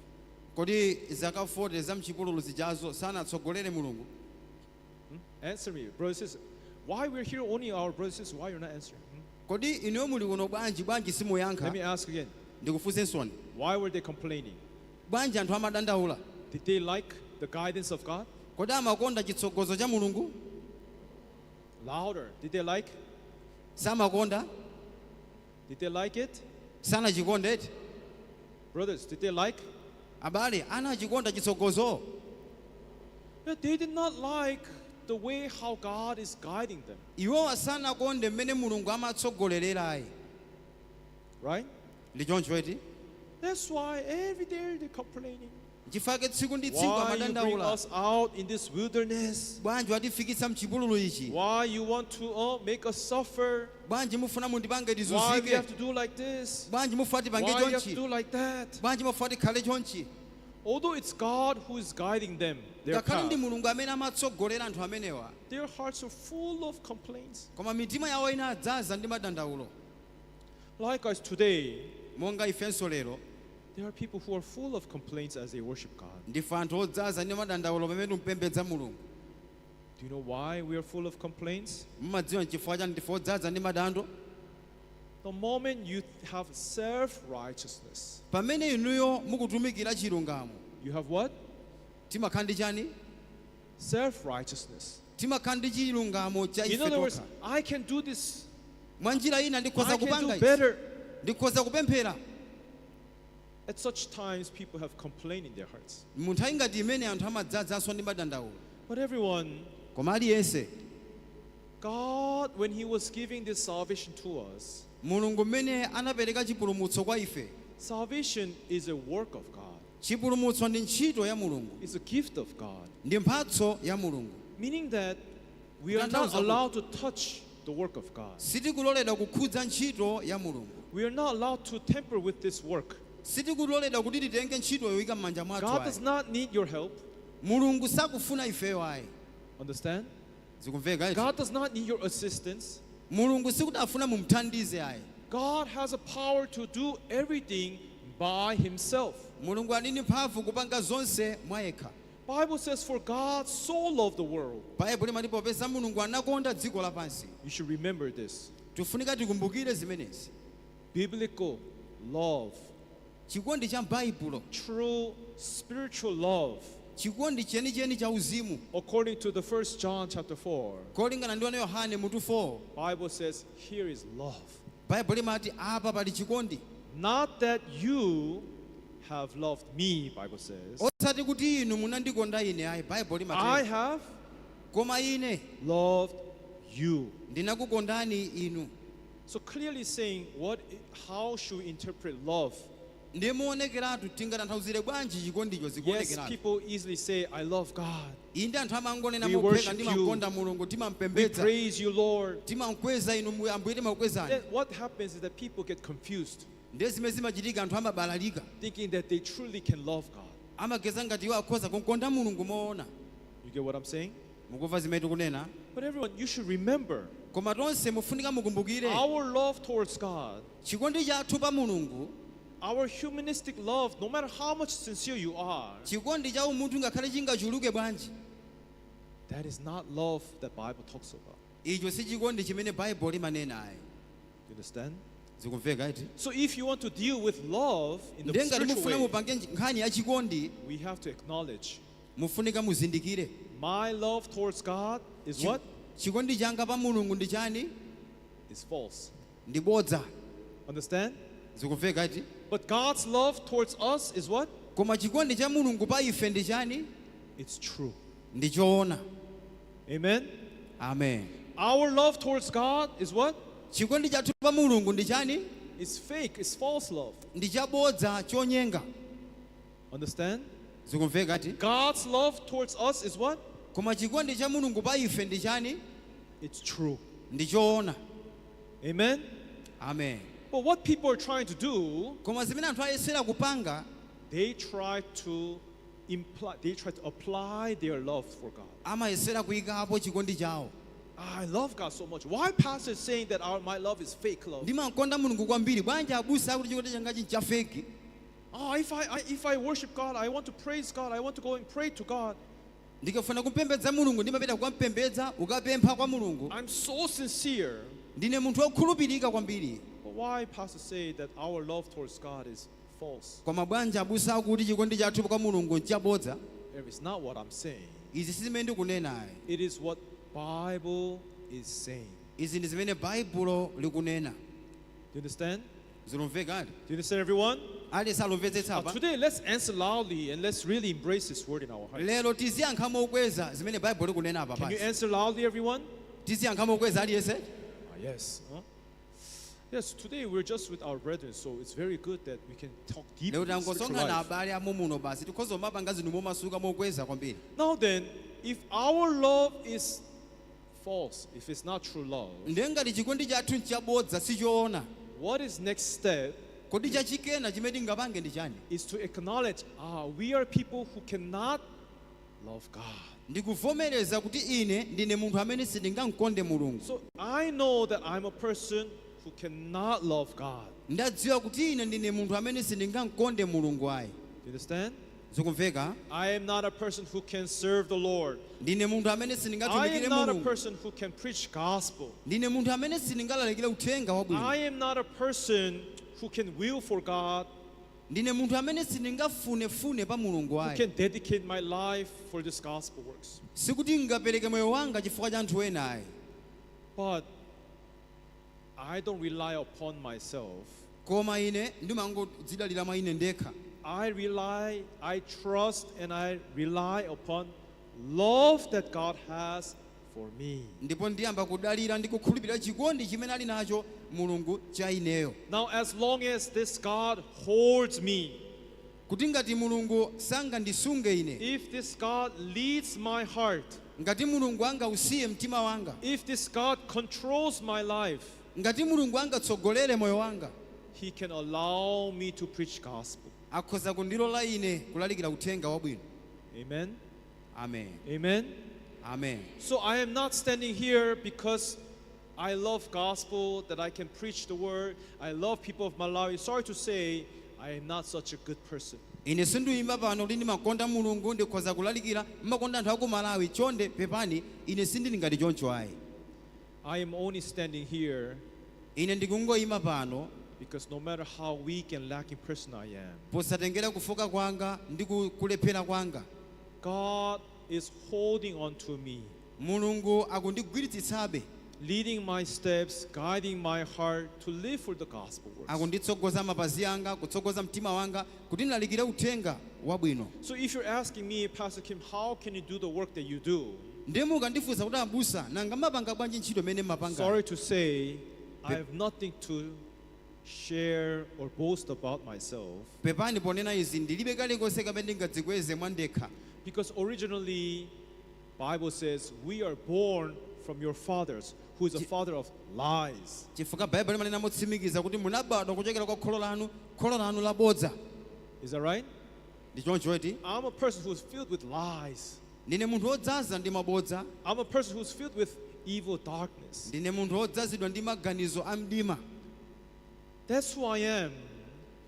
Speaker 3: Kodi zaka 40 za mchipululu zijazo sanatsogolere Mulungu?
Speaker 4: Answer me, brothers and sisters. Why we're here only our brothers and sisters? Why you're not answering?
Speaker 3: Kodi inuyo muli kuno bwanji simuyankha?
Speaker 4: Let me ask again.
Speaker 3: Ndikufunsensoni.
Speaker 4: Why were they complaining?
Speaker 3: Bwanji anthu amadandaula?
Speaker 4: Did they like the guidance of God?
Speaker 3: Kodi amakonda chitsogozo cha Mulungu?
Speaker 4: Louder. Did they like?
Speaker 3: Samakonda?
Speaker 4: Did they like it?
Speaker 3: Sanachikonde?
Speaker 4: Brothers, did they like?
Speaker 3: Abale anachikonda chitsogozo.
Speaker 4: Yeah, they did not like the way how God is guiding them.
Speaker 3: Iwo sanakonde mmene Mulungu amatsogolererayi.
Speaker 4: Right?
Speaker 3: Ndi choncho eti?
Speaker 4: That's why every day they're complaining.
Speaker 3: Chifukwa tsiku ndi tsiku
Speaker 4: Why you bring
Speaker 3: amadandaula.
Speaker 4: us out in this wilderness?
Speaker 3: Bwanji watifikitsa mchipululu ichi?
Speaker 4: Why you want to make us suffer?
Speaker 3: Bwanji mufuna mundipange
Speaker 4: Why we
Speaker 3: tizunzike?
Speaker 4: have to do like this?
Speaker 3: Bwanji mufuna tipange
Speaker 4: Why we have to
Speaker 3: chonchi?
Speaker 4: do like that?
Speaker 3: Bwanji mufuna tikhale chonchi?
Speaker 4: Although it's God who is guiding them, their
Speaker 3: Ngakhale ndi
Speaker 4: path,
Speaker 3: Mulungu amene amatsogolera anthu amenewa.
Speaker 4: their hearts are full of complaints.
Speaker 3: Koma mitima yawo ina adzaza ndi madandaulo.
Speaker 4: Likewise today,
Speaker 3: Monga ifenso lero,
Speaker 4: there are people who are full of complaints as they worship God.
Speaker 3: ndife anthu odzaza ndi madandaulo pamene timpembedza Mulungu.
Speaker 4: Do you know why we are full of complaints?
Speaker 3: Mumadziwa chifukwa chani ndife odzaza ndi madando?
Speaker 4: The moment you have self-righteousness,
Speaker 3: Pamene inuyo mukutumikira chilungamo,
Speaker 4: you have what?
Speaker 3: timakhala ndi chani?
Speaker 4: Self-righteousness.
Speaker 3: Timakhala ndi chilungamo cha
Speaker 4: In
Speaker 3: ife
Speaker 4: other words,
Speaker 3: tokha.
Speaker 4: I can do this.
Speaker 3: Mwa njira ina ndikhoza
Speaker 4: I can
Speaker 3: kupanga
Speaker 4: do
Speaker 3: izi.
Speaker 4: better.
Speaker 3: Ndikhoza kupemphera.
Speaker 4: At such times, people have complained in their hearts.
Speaker 3: Munthu ngati imene anthu amadzadzanso ndi madandaulo.
Speaker 4: But everyone,
Speaker 3: Koma aliyense,
Speaker 4: God, when He was giving this salvation to us,
Speaker 3: Mulungu mmene anapereka chipulumutso kwa ife.
Speaker 4: salvation is a work of God.
Speaker 3: Chipulumutso ndi ntchito ya Mulungu.
Speaker 4: It's a gift of God.
Speaker 3: Ndi mphatso ya Mulungu.
Speaker 4: Meaning that we are not allowed to touch the work of God.
Speaker 3: Sitikuloledwa kukhudza ntchito ya Mulungu.
Speaker 4: We are not allowed to tamper with this work.
Speaker 3: Sitikuloledwa kuti titenge ntchitoyo ika m'manja mwathu
Speaker 4: God does
Speaker 3: ayi.
Speaker 4: not need your help.
Speaker 3: Mulungu sakufuna ifeyo ayi.
Speaker 4: Understand?
Speaker 3: Zikumveka eti?
Speaker 4: God does not need your assistance.
Speaker 3: Mulungu sikuti afuna mumthandize ayi.
Speaker 4: God has a power to do everything by Himself.
Speaker 3: Mulungu alini mphamvu kupanga zonse mwa yekha.
Speaker 4: Bible says, for God so loved the world.
Speaker 3: Baibulo imati popeza Mulungu anakonda dziko lapansi.
Speaker 4: You should remember this.
Speaker 3: Tifunika tikumbukire zimenezi.
Speaker 4: Biblical love,
Speaker 3: Chikondi cha Baibulo,
Speaker 4: true spiritual love,
Speaker 3: chikondi chenicheni cha uzimu.
Speaker 4: according to the 1 John chapter 4,
Speaker 3: Kolingana ndi wana Yohane mutu 4.
Speaker 4: Bible says, here is love.
Speaker 3: Baibulo imati apa pali chikondi.
Speaker 4: Not that you have loved me, Bible says.
Speaker 3: Osati kuti inu munandikonda ine ayi. Baibulo
Speaker 4: I
Speaker 3: imati
Speaker 4: have
Speaker 3: koma ine
Speaker 4: loved you.
Speaker 3: ndinakukondani inu.
Speaker 4: So clearly saying, how should we interpret love?
Speaker 3: Ndimuonekeratu tingatanthauzire bwanji chikondicho
Speaker 4: Yes,
Speaker 3: zikuonekeratu.
Speaker 4: people easily say, I love God.
Speaker 3: Inde anthu amangonena
Speaker 4: We
Speaker 3: mopheka
Speaker 4: worship
Speaker 3: ndimakonda Mulungu
Speaker 4: We
Speaker 3: timampembedza.
Speaker 4: praise you, Lord.
Speaker 3: Timakweza inu Ambuye timakwezani.
Speaker 4: Then what happens is that people get confused,
Speaker 3: Ndiye zimene zimachitika anthu amabalalika.
Speaker 4: thinking that they truly can love God.
Speaker 3: Amageza ngati iwo akhoza kukonda Mulungu moona.
Speaker 4: You get what I'm saying?
Speaker 3: Mukumva zimene tikunena?
Speaker 4: But everyone, you should remember,
Speaker 3: Koma tonse mufunika mukumbukire
Speaker 4: our love towards God
Speaker 3: chikondi chathu pa Mulungu
Speaker 4: our humanistic love, no matter how much sincere you are,
Speaker 3: chikondi cha umunthu ngakhale chingachuluke bwanji,
Speaker 4: that is not love that Bible talks about.
Speaker 3: icho si chikondi chimene Bible limanena ayi.
Speaker 4: You understand?
Speaker 3: Zikumveka iti?
Speaker 4: So if you want to deal with love in the
Speaker 3: Ndengati
Speaker 4: spiritual
Speaker 3: mufuna
Speaker 4: way,
Speaker 3: mupange nkhani ya chikondi,
Speaker 4: we have to acknowledge
Speaker 3: mufunika muzindikire.
Speaker 4: my love towards God is what?
Speaker 3: Chikondi changa pa Mulungu ndi chani?
Speaker 4: Is false.
Speaker 3: Ndi bodza.
Speaker 4: Understand?
Speaker 3: Zikumveka iti?
Speaker 4: But God's love towards us is what?
Speaker 3: Koma chikondi cha Mulungu pa ife ndi chani?
Speaker 4: It's true.
Speaker 3: Ndi choona.
Speaker 4: Amen?
Speaker 3: Amen.
Speaker 4: Our love towards God is what?
Speaker 3: Chikondi chathu pa Mulungu ndi chani?
Speaker 4: It's fake. It's false love.
Speaker 3: Ndi chabodza chonyenga.
Speaker 4: Understand?
Speaker 3: Zikumveka iti?
Speaker 4: God's love towards us is what?
Speaker 3: Koma chikondi cha Mulungu pa ife ndi chani?
Speaker 4: It's true.
Speaker 3: Ndi choona.
Speaker 4: Amen?
Speaker 3: Amen.
Speaker 4: But what people are trying to do,
Speaker 3: Koma zimene anthu ayesera kupanga,
Speaker 4: they try to apply their love for God.
Speaker 3: amayesera kuyikapo chikondi chawo.
Speaker 4: I love God so much. Why pastor is saying that my love is fake love?
Speaker 3: Ndimakonda Mulungu kwambiri, bwanji abusa akuti chikondi changa chincha fake.
Speaker 4: Oh, if I worship God, I want to praise God, I want to go and pray to God.
Speaker 3: Ndikafuna kumpembedza Mulungu ndimapita kukampembedza, ukapempha kwa Mulungu.
Speaker 4: I'm so sincere.
Speaker 3: Ndine munthu wokhulupirika kwambiri.
Speaker 4: But why pastor say that our love towards God is false?
Speaker 3: Koma bwanji abusa akuti chikondi chathu kwa Mulungu nchabodza.
Speaker 4: It's not what I'm saying.
Speaker 3: Izi si zimene ndikunena ayi.
Speaker 4: It is what Bible is saying.
Speaker 3: Izi ndi zimene Baibulo likunena.
Speaker 4: Do you understand?
Speaker 3: Zilumveka ati?
Speaker 4: Do you understand, everyone?
Speaker 3: Ali salumvetsetsa apa?
Speaker 4: Today, let's answer loudly and let's really embrace this word in our hearts.
Speaker 3: Lero tiziyankha mokweza zimene Baibulo likunena apa
Speaker 4: Can you
Speaker 3: basi.
Speaker 4: answer loudly, everyone?
Speaker 3: Tiziyankha mokweza aliyese?
Speaker 4: Yes. Yes, today we're just with our brethren, so it's very good that we can talk deeply
Speaker 3: Lero
Speaker 4: in spiritual
Speaker 3: tangosonkhana
Speaker 4: life.
Speaker 3: abale amumuno basi tikhoza umapanga zinthu momasuka mokweza kwambiri.
Speaker 4: Now then, if our love is false, if it's not true love,
Speaker 3: Ndengati chikondi chathu nchabodza si choona.
Speaker 4: what is next step
Speaker 3: Kodi chachikena chimene tingapange ndi chani?
Speaker 4: is to acknowledge, we are people who cannot love God.
Speaker 3: Ndikuvomereza kuti ine ndine munthu amene sindingamkonde Mulungu.
Speaker 4: So I know that I'm a person who cannot love God.
Speaker 3: Ndadziwa kuti ine ndine munthu amene sindingamkonde Mulungu ayi.
Speaker 4: You understand?
Speaker 3: Zikumveka?
Speaker 4: I am not a person who can serve the Lord.
Speaker 3: Ndine munthu amene
Speaker 4: I
Speaker 3: sindingatumikire
Speaker 4: am not a
Speaker 3: Mulungu.
Speaker 4: person who can preach gospel.
Speaker 3: Ndine munthu amene sindingalalikire uthenga wabwino.
Speaker 4: I am not a person who can will for God,
Speaker 3: Ndine munthu amene sindingafunefune pa Mulungu
Speaker 4: who
Speaker 3: ayi.
Speaker 4: can dedicate my life for this gospel works.
Speaker 3: Sikuti ngapereke moyo wanga chifukwa cha anthu ena ayi.
Speaker 4: But I don't rely upon myself.
Speaker 3: Koma ine ndimangodzidalira mwa ine ndekha.
Speaker 4: I trust and I rely upon love that God has for me.
Speaker 3: Ndipo ndiyamba kudalira ndi kukhulupirira chikondi chimene ali nacho Mulungu cha ineyo.
Speaker 4: Now, as long as this God holds me,
Speaker 3: Kuti ngati Mulungu sangandisunge ine,
Speaker 4: if this God leads my heart,
Speaker 3: ngati Mulungu angausiye mtima wanga,
Speaker 4: if this God controls my life,
Speaker 3: ngati Mulungu angatsogolere moyo wanga,
Speaker 4: He can allow me to preach gospel.
Speaker 3: akhoza kundilola ine kulalikira uthenga wabwino.
Speaker 4: Amen.
Speaker 3: Amen.
Speaker 4: Amen.
Speaker 3: Amen.
Speaker 4: So I am not standing here because I love gospel, that I can preach the word. I love people of Malawi. Sorry to say, I am not such a good person.
Speaker 3: Ine sinduyima pano kuti ndimakonda Mulungu ndikhoza kulalikira mmakonda anthu aku Malawi chonde pepani ine sindili ngati choncho ayi.
Speaker 4: I am only standing here
Speaker 3: Ine ndikungoyima pano
Speaker 4: because no matter how weak and lacking person I am,
Speaker 3: posatengera kufoka kwanga ndi kulephera kwanga,
Speaker 4: God is holding on to me,
Speaker 3: Mulungu akundigwiritsitsabe,
Speaker 4: leading my steps, guiding my heart to live for the gospel works.
Speaker 3: akunditsogoza mapazi anga, kutsogoza mtima wanga kuti ndilalikire uthenga wabwino.
Speaker 4: So if you're asking me, Pastor Kim, how can you do the work that you do?
Speaker 3: Ndemu ukandifunsa kuti abusa nanga mapanga bwanji ntchito imene mapanga.
Speaker 4: Sorry to say, I have nothing to share or boast about myself,
Speaker 3: Pepani ponena izi ndilibe kalikonse kamene ndingadzikweze mwandekha.
Speaker 4: because originally Bible says we are born from your fathers, who is a father of lies.
Speaker 3: Chifukwa Baibulo limanena motsimikiza kuti munabadwa kuchokera kwa kholo lanu labodza.
Speaker 4: Is that right?
Speaker 3: Ndi choncho eti
Speaker 4: I'm a person who is filled with lies.
Speaker 3: ndine munthu wodzaza ndi mabodza,
Speaker 4: I'm a person who is filled with evil darkness.
Speaker 3: ndine munthu wodzazidwa ndi maganizo a mdima.
Speaker 4: That's who I am.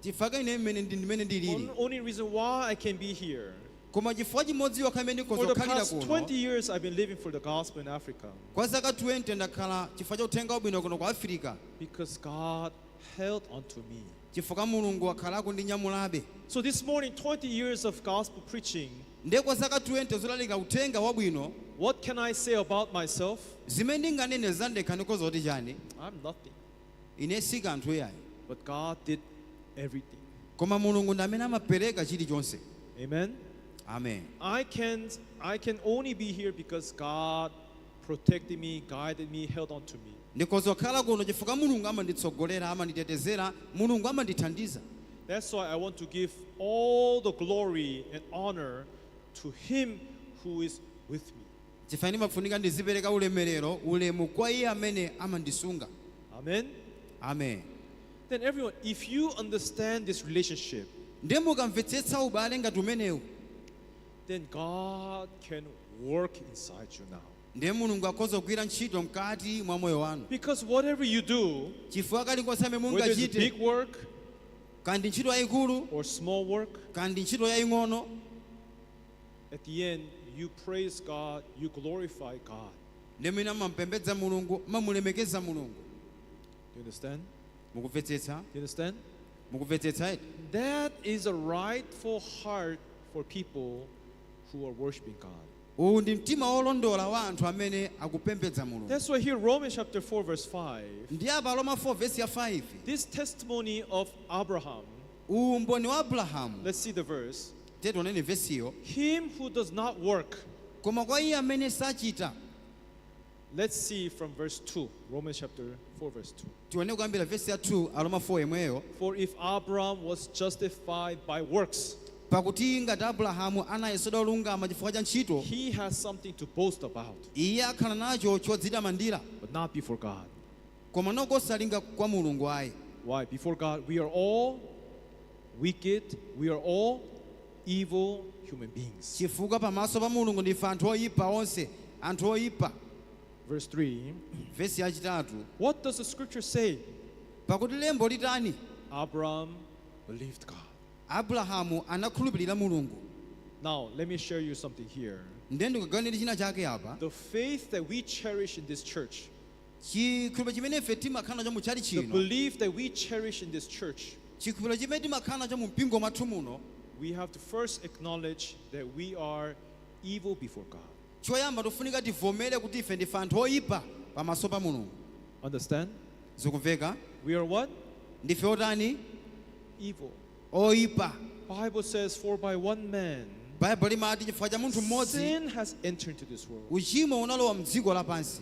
Speaker 3: chifukwa ine mmene ndilili
Speaker 4: Only reason why I can be here.
Speaker 3: koma chifukwa chimodzi yokha imene
Speaker 4: For the
Speaker 3: ndikozokhalira
Speaker 4: past 20
Speaker 3: kuno
Speaker 4: years, I've been living for the gospel in Africa
Speaker 3: kwa zaka 20 ndakhala chifukwa cha uthenga wabwino kuno ku Africa
Speaker 4: because God held onto me.
Speaker 3: chifukwa mulungu wakhala akundinyamulabe.
Speaker 4: So this morning, 20 years of gospel preaching,
Speaker 3: ndiye kwa zaka 20 zolalika uthenga wabwino
Speaker 4: what can I say about myself?
Speaker 3: zimene ndinganene zandekha ndikoza kuti chani
Speaker 4: I'm nothing.
Speaker 3: ine si kanthu yayi
Speaker 4: But God did everything.
Speaker 3: koma mulungu ndi amene amapereka chilichonse.
Speaker 4: Amen.
Speaker 3: Amen.
Speaker 4: I can only be here because God protected me, guided me, held on to me.
Speaker 3: ndikozokhala kuno chifukwa mulungu amanditsogolera amanditetezera mulungu amandithandiza.
Speaker 4: That's why I want to give all the glory and honor to Him who is with me.
Speaker 3: chifukwa ndimafunika ndizipereka ulemerero ulemu kwa iye amene amandisunga.
Speaker 4: Amen.
Speaker 3: Amen.
Speaker 4: Then everyone, if you understand this relationship,
Speaker 3: ndiye mukamvetsetsa ubale ngati umenewu
Speaker 4: then God can work inside you now.
Speaker 3: ndiye mulungu akhoza kugwira ntchito mkati mwa moyo wanu.
Speaker 4: Because whatever you do,
Speaker 3: chifukwa kalikonse amene
Speaker 4: whether it's
Speaker 3: mungachite
Speaker 4: big work
Speaker 3: kandi ntchito yayikulu
Speaker 4: or small work,
Speaker 3: kandi ntchito yaying'ono
Speaker 4: at the end, you praise God, you glorify God.
Speaker 3: ndiye mwina mmampembedza mulungu mmamulemekeza mulungu.
Speaker 4: You understand?
Speaker 3: mukumvetsetsa
Speaker 4: You understand?
Speaker 3: mukumvetsetsa eti
Speaker 4: That is a rightful heart for people who are worshiping God.
Speaker 3: uwu ndi mtima wolondola wa anthu amene akupembedza mulungu.
Speaker 4: That's why here Romans chapter 4 verse 5,
Speaker 3: ndiye apa Roma 4 verse ya 5
Speaker 4: this testimony of Abraham,
Speaker 3: uwu mboni wa Abrahamu
Speaker 4: let's see the verse.
Speaker 3: tetoneni vesiyo
Speaker 4: Him who does not work.
Speaker 3: koma kwa iye amene sachita.
Speaker 4: Let's see from verse 2. Romans chapter 4 verse 2.
Speaker 3: tione kuyambira vesi ya 2 Aroma 4 yemweyo
Speaker 4: For if Abraham was justified by works,
Speaker 3: pakuti ngati Abrahamu anayesedwa olungama chifukwa cha ntchito
Speaker 4: he has something to boast about,
Speaker 3: iye akhala nacho chodzitamandira
Speaker 4: but not before God.
Speaker 3: koma nokosalinga kwa mulungu ayi.
Speaker 4: Why? Before God, we are all wicked, we are all evil human beings.
Speaker 3: chifukwa pamaso pa mulungu ndife anthu oyipa onse anthu oyipa.
Speaker 4: Verse 3.
Speaker 3: vesi yachitatu
Speaker 4: What does the scripture say?
Speaker 3: pakuti lembo litani
Speaker 4: Abraham believed God.
Speaker 3: Abrahamu anakhulupirira mulungu.
Speaker 4: Now, let me share you something here.
Speaker 3: ndiye ndikuganira china chake apa
Speaker 4: The faith that we cherish in this church,
Speaker 3: chikhulupiriro chimene ife timakhala nacho mu chali
Speaker 4: the
Speaker 3: chino
Speaker 4: belief that we cherish in this church,
Speaker 3: chikhulupiriro chimene timakhala nacho mu mpingo mwathu muno
Speaker 4: we have to first acknowledge that we are evil before God.
Speaker 3: choyamba tofunika tivomere kuti ife ndife anthu oyipa pamaso pa mulungu.
Speaker 4: Understand?
Speaker 3: zikumveka
Speaker 4: We are what?
Speaker 3: ndife otani
Speaker 4: Evil.
Speaker 3: oyipa.
Speaker 4: Bible says, for by one man,
Speaker 3: baibulo limati chifukwa cha munthu mmodzi
Speaker 4: sin has entered into this world.
Speaker 3: uchimo unalowa mdziko lapansi.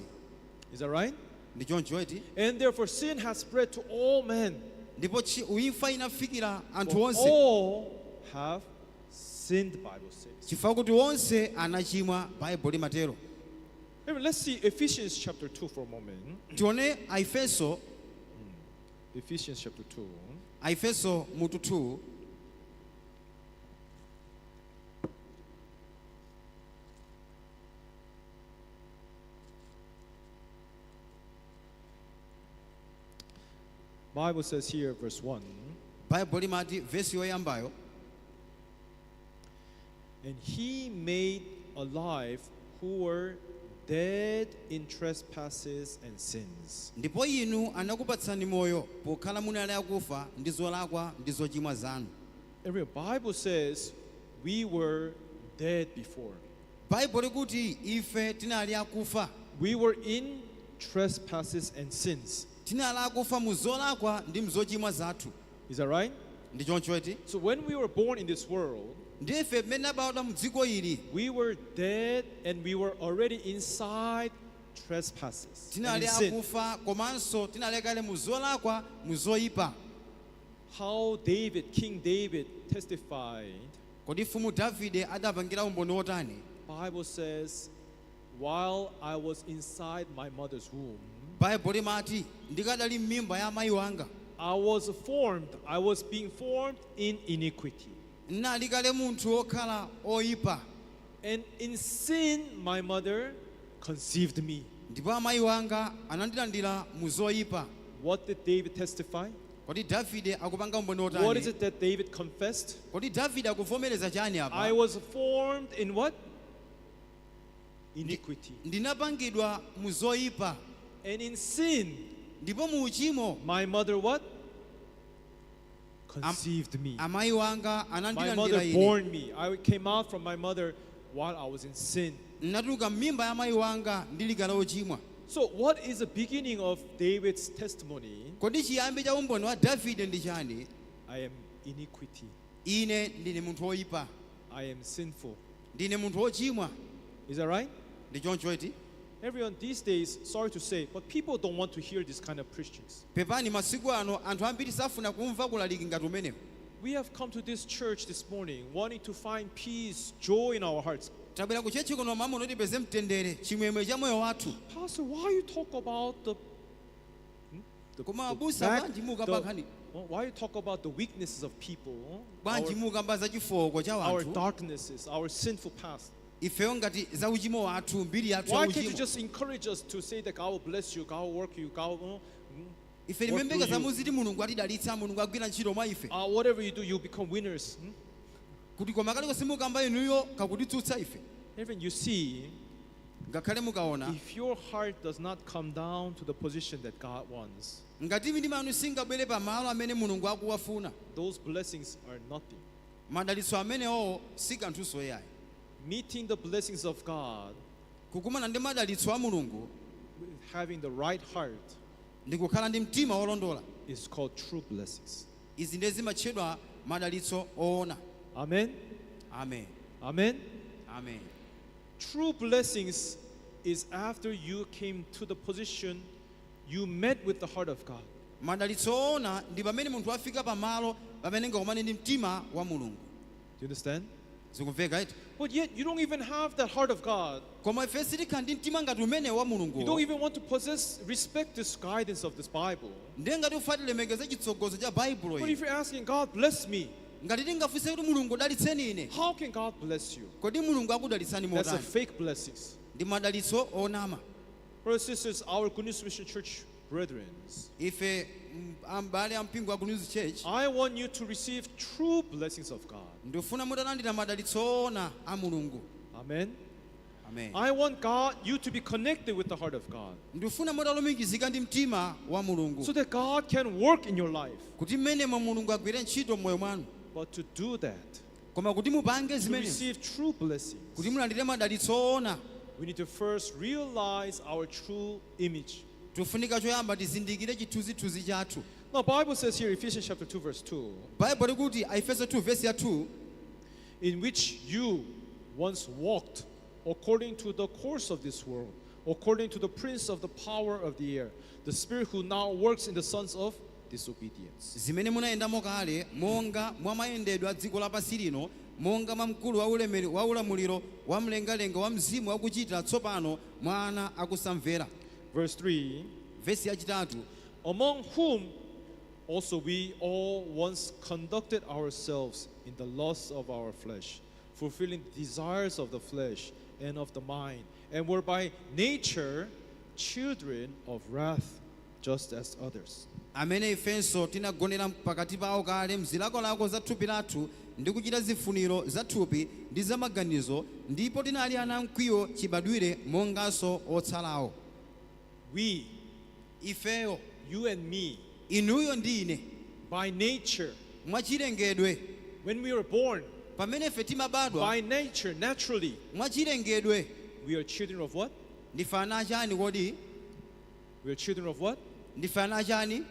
Speaker 4: Is that right?
Speaker 3: ndi choncho eti
Speaker 4: And therefore sin has spread to all men.
Speaker 3: ndipo imfa inafikira anthu
Speaker 4: For
Speaker 3: onse
Speaker 4: all have sinned, the Bible says.
Speaker 3: chifukwa kuti onse anachimwa baibulo limatero.
Speaker 4: Let's see Ephesians chapter 2 for a moment.
Speaker 3: tione Aefeso
Speaker 4: Ephesians chapter 2.
Speaker 3: Aefeso mutu 2
Speaker 4: Bible says here, verse 1.
Speaker 3: baibulo limati vesi yoyambayo
Speaker 4: And he made alive who were dead in trespasses and sins.
Speaker 3: ndipo inu anakupatsani moyo pokhala munali akufa ndi zolakwa ndi zochimwa zanu.
Speaker 4: Every Bible says we were dead before.
Speaker 3: baibulo likuti ife tinali akufa
Speaker 4: We were in trespasses and sins.
Speaker 3: tinali akufa mu zolakwa ndi mzochimwa zathu.
Speaker 4: Is that right?
Speaker 3: ndi choncho eti
Speaker 4: So when we were born in this world,
Speaker 3: ndi ife mmene abadwa mu dziko ili
Speaker 4: we were dead and we were already inside trespasses and
Speaker 3: tinali
Speaker 4: in sin.
Speaker 3: akufa komanso tinali kale mu zolakwa mu zoyipa.
Speaker 4: How King David testified,
Speaker 3: kodi mfumu Davide adapangira umboni wotani?
Speaker 4: Bible says, while I was inside my mother's womb,
Speaker 3: baibulo limati ndikadali m'mimba ya amayi wanga
Speaker 4: I was being formed in iniquity.
Speaker 3: nali kale munthu wokhala oyipa
Speaker 4: And in sin, my mother conceived me.
Speaker 3: ndipo amayi wanga anandilandira mu zoyipa.
Speaker 4: What did David testify?
Speaker 3: kodi davide akupanga umboni
Speaker 4: What is
Speaker 3: otani
Speaker 4: it that David confessed?
Speaker 3: kodi davide akuvomereza chani
Speaker 4: I
Speaker 3: apa
Speaker 4: was formed in what? Iniquity.
Speaker 3: ndinapangidwa mu zoyipa
Speaker 4: And in sin,
Speaker 3: ndipo mu uchimo
Speaker 4: my mother what? Conceived me.
Speaker 3: amayi wanga
Speaker 4: My
Speaker 3: anandilandira
Speaker 4: mother
Speaker 3: ine
Speaker 4: bore me. I came out from my mother while I was in sin.
Speaker 3: natuluka m'mimba ya amayi wanga ndilikala ochimwa
Speaker 4: So what is the beginning of David's testimony?
Speaker 3: kodi chiyambi cha umboni wa davide ndi chani
Speaker 4: I am iniquity.
Speaker 3: ine ndine munthu woyipa
Speaker 4: I am sinful.
Speaker 3: ndine munthu wochimwa
Speaker 4: Is that right?
Speaker 3: ndi choncho iti
Speaker 4: Everyone these days, sorry to say, but people don't want to hear this kind of preachings.
Speaker 3: pepani masiku ano anthu ambiri safuna kumva kulaliki ngati umenewu
Speaker 4: We have come to this church this morning wanting to find peace, joy in our hearts.
Speaker 3: tabwera ku chechi kuno mama unotipeze mtendere chimwemwe cha moyo wathu
Speaker 4: Pastor, why you talk about
Speaker 3: koma abusa
Speaker 2: Back-
Speaker 3: bwanji mukamba nkhani
Speaker 4: why you talk about the weaknesses of people,
Speaker 3: bwanji mukamba za chifoko cha
Speaker 4: our
Speaker 3: wanthu
Speaker 4: darknesses, our sinful past?
Speaker 3: ifeyo ngati za uchimo wathu mbiri yathu ya
Speaker 4: Why can't you
Speaker 3: uchimo
Speaker 4: just encourage us to say that God will bless you, God will work you, God will,
Speaker 3: ife
Speaker 4: What
Speaker 3: limembeka
Speaker 4: do
Speaker 3: za
Speaker 4: you-
Speaker 3: muziti mulungu atidalitsa mulungu agwira ntchito mwa ife
Speaker 4: whatever you do, you become winners.
Speaker 3: kuti koma kaliko simukamba inuyo kakutitsutsa ife
Speaker 4: Even you see,
Speaker 3: ngakhale mukaona
Speaker 4: if your heart does not come down to the position that God wants,
Speaker 3: ngati mitima yanu singabwere pamalo amene mulungu akuwafuna
Speaker 4: those blessings are nothing.
Speaker 3: madalitso amenewo si kanthuso yayi
Speaker 4: Meeting the blessings of God
Speaker 3: kukumana ndi madalitso a mulungu
Speaker 4: with having the right heart
Speaker 3: ndi kukhala ndi mtima wolondola
Speaker 4: is called true blessings.
Speaker 3: izi ndiye zimatchedwa madalitso oona
Speaker 4: Amen.
Speaker 3: amen
Speaker 4: Amen.
Speaker 3: amen
Speaker 4: True blessings is after you came to the position you met with the heart of God.
Speaker 3: madalitso oona ndi pamene munthu afika pamalo pamene ngakumane ndi mtima wa mulungu
Speaker 4: Do you understand?
Speaker 3: zikumveka iti
Speaker 4: But yet you don't even have that heart of God.
Speaker 3: koma ife sitikhala ndi mtima ngati umene wa
Speaker 4: You don't
Speaker 3: mulungu
Speaker 4: even want to respect this guidance of this Bible.
Speaker 3: ndiye ngati ufatilemekeze chitsogozo cha baibulo
Speaker 4: But
Speaker 3: iyi
Speaker 4: if you're asking God, bless me,
Speaker 3: ngati tingafunse kuti mulungu udalitseni ine
Speaker 4: how can God bless you?
Speaker 3: kodi mulungu akudalitsani
Speaker 4: That's a
Speaker 3: motani
Speaker 4: fake blessings.
Speaker 3: ndi madalitso onama
Speaker 4: Brothers and sisters, our Goodnews Mission Church brethren,
Speaker 3: ife ambale ampingo wa Goodnews Church
Speaker 4: I want you to receive true blessings of God.
Speaker 3: ndifuna mutalandira madalitso ona a mulungu
Speaker 4: Amen.
Speaker 3: amen
Speaker 4: I want you to be connected with the heart of God
Speaker 3: ndifuna mutalumikizika ndi mtima wa mulungu
Speaker 4: so that God can work in your life.
Speaker 3: kuti mmenemo mulungu agwire ntchito m'moyo mwanu
Speaker 4: But to do that,
Speaker 3: koma kuti mupange
Speaker 4: to
Speaker 3: zimene
Speaker 4: receive true blessings,
Speaker 3: kuti mulandire madalitso ona
Speaker 4: we need to first realize our true image.
Speaker 3: tifunika choyamba tizindikire chithunzithunzi chathu
Speaker 4: Now, Bible says here, Ephesians chapter 2, verse 2,
Speaker 3: baibulo likuti aefeso 2 vesi ya 2
Speaker 4: in which you once walked according to the course of this world, according to the prince of the power of the air, the spirit who now works in the sons of disobedience.
Speaker 3: zimene munayendamo kale monga mwa mayendedwe a dziko lapansi lino monga mwa mkulu wa ulamuliro wa mlengalenga wa mzimu wakuchitira tsopano mwa ana akusamvera
Speaker 4: Verse 3,
Speaker 3: vesi yachitatu
Speaker 4: among whom also we all once conducted ourselves in the lusts of our flesh, fulfilling the desires of the flesh and of the mind, and were by nature children of wrath, just as others.
Speaker 3: amene ifenso tinagonera pakati pawo kale mzilakolako za thupi lathu ndi kuchita zifuniro za thupi ndi za maganizo ndipo tinali ana mkwiyo chibadwire monganso otsalawo
Speaker 4: We,
Speaker 3: ifeyo
Speaker 4: you and me,
Speaker 3: inuyo ndi ine
Speaker 4: by nature,
Speaker 3: mwachilengedwe
Speaker 4: when we were born,
Speaker 3: pamene ife timabadwa
Speaker 4: by nature, naturally,
Speaker 3: mwachilengedwe
Speaker 4: we are children of what?
Speaker 3: ndife ana achani kodi
Speaker 4: We are children of what?
Speaker 3: ndife ana achani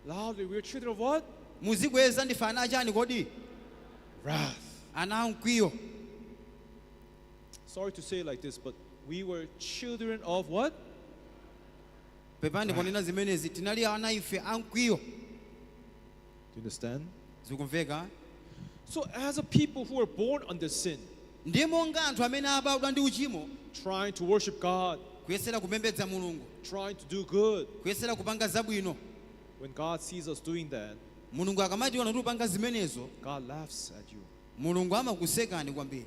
Speaker 4: Loudly, we are children of what?
Speaker 3: muzikweza ndife ana achani kodi
Speaker 4: Wrath.
Speaker 3: ana amkwiyo
Speaker 4: Sorry to say it like this, but we were children of what?
Speaker 3: pepani ponena zimenezi tinali ana ife amkwiyo
Speaker 4: Do you understand?
Speaker 3: zikumveka
Speaker 4: So, as a people who are born under sin,
Speaker 3: ndiye monga anthu amene abadwa ndi uchimo
Speaker 4: trying to worship God,
Speaker 3: kuyesera kupembedza mulungu
Speaker 4: trying to do good,
Speaker 3: kuyesera kupanga zabwino
Speaker 4: when God sees us doing that,
Speaker 3: mulungu akamationa kuti upanga zimenezo
Speaker 4: God laughs at you.
Speaker 3: mulungu amakusekani kwambiri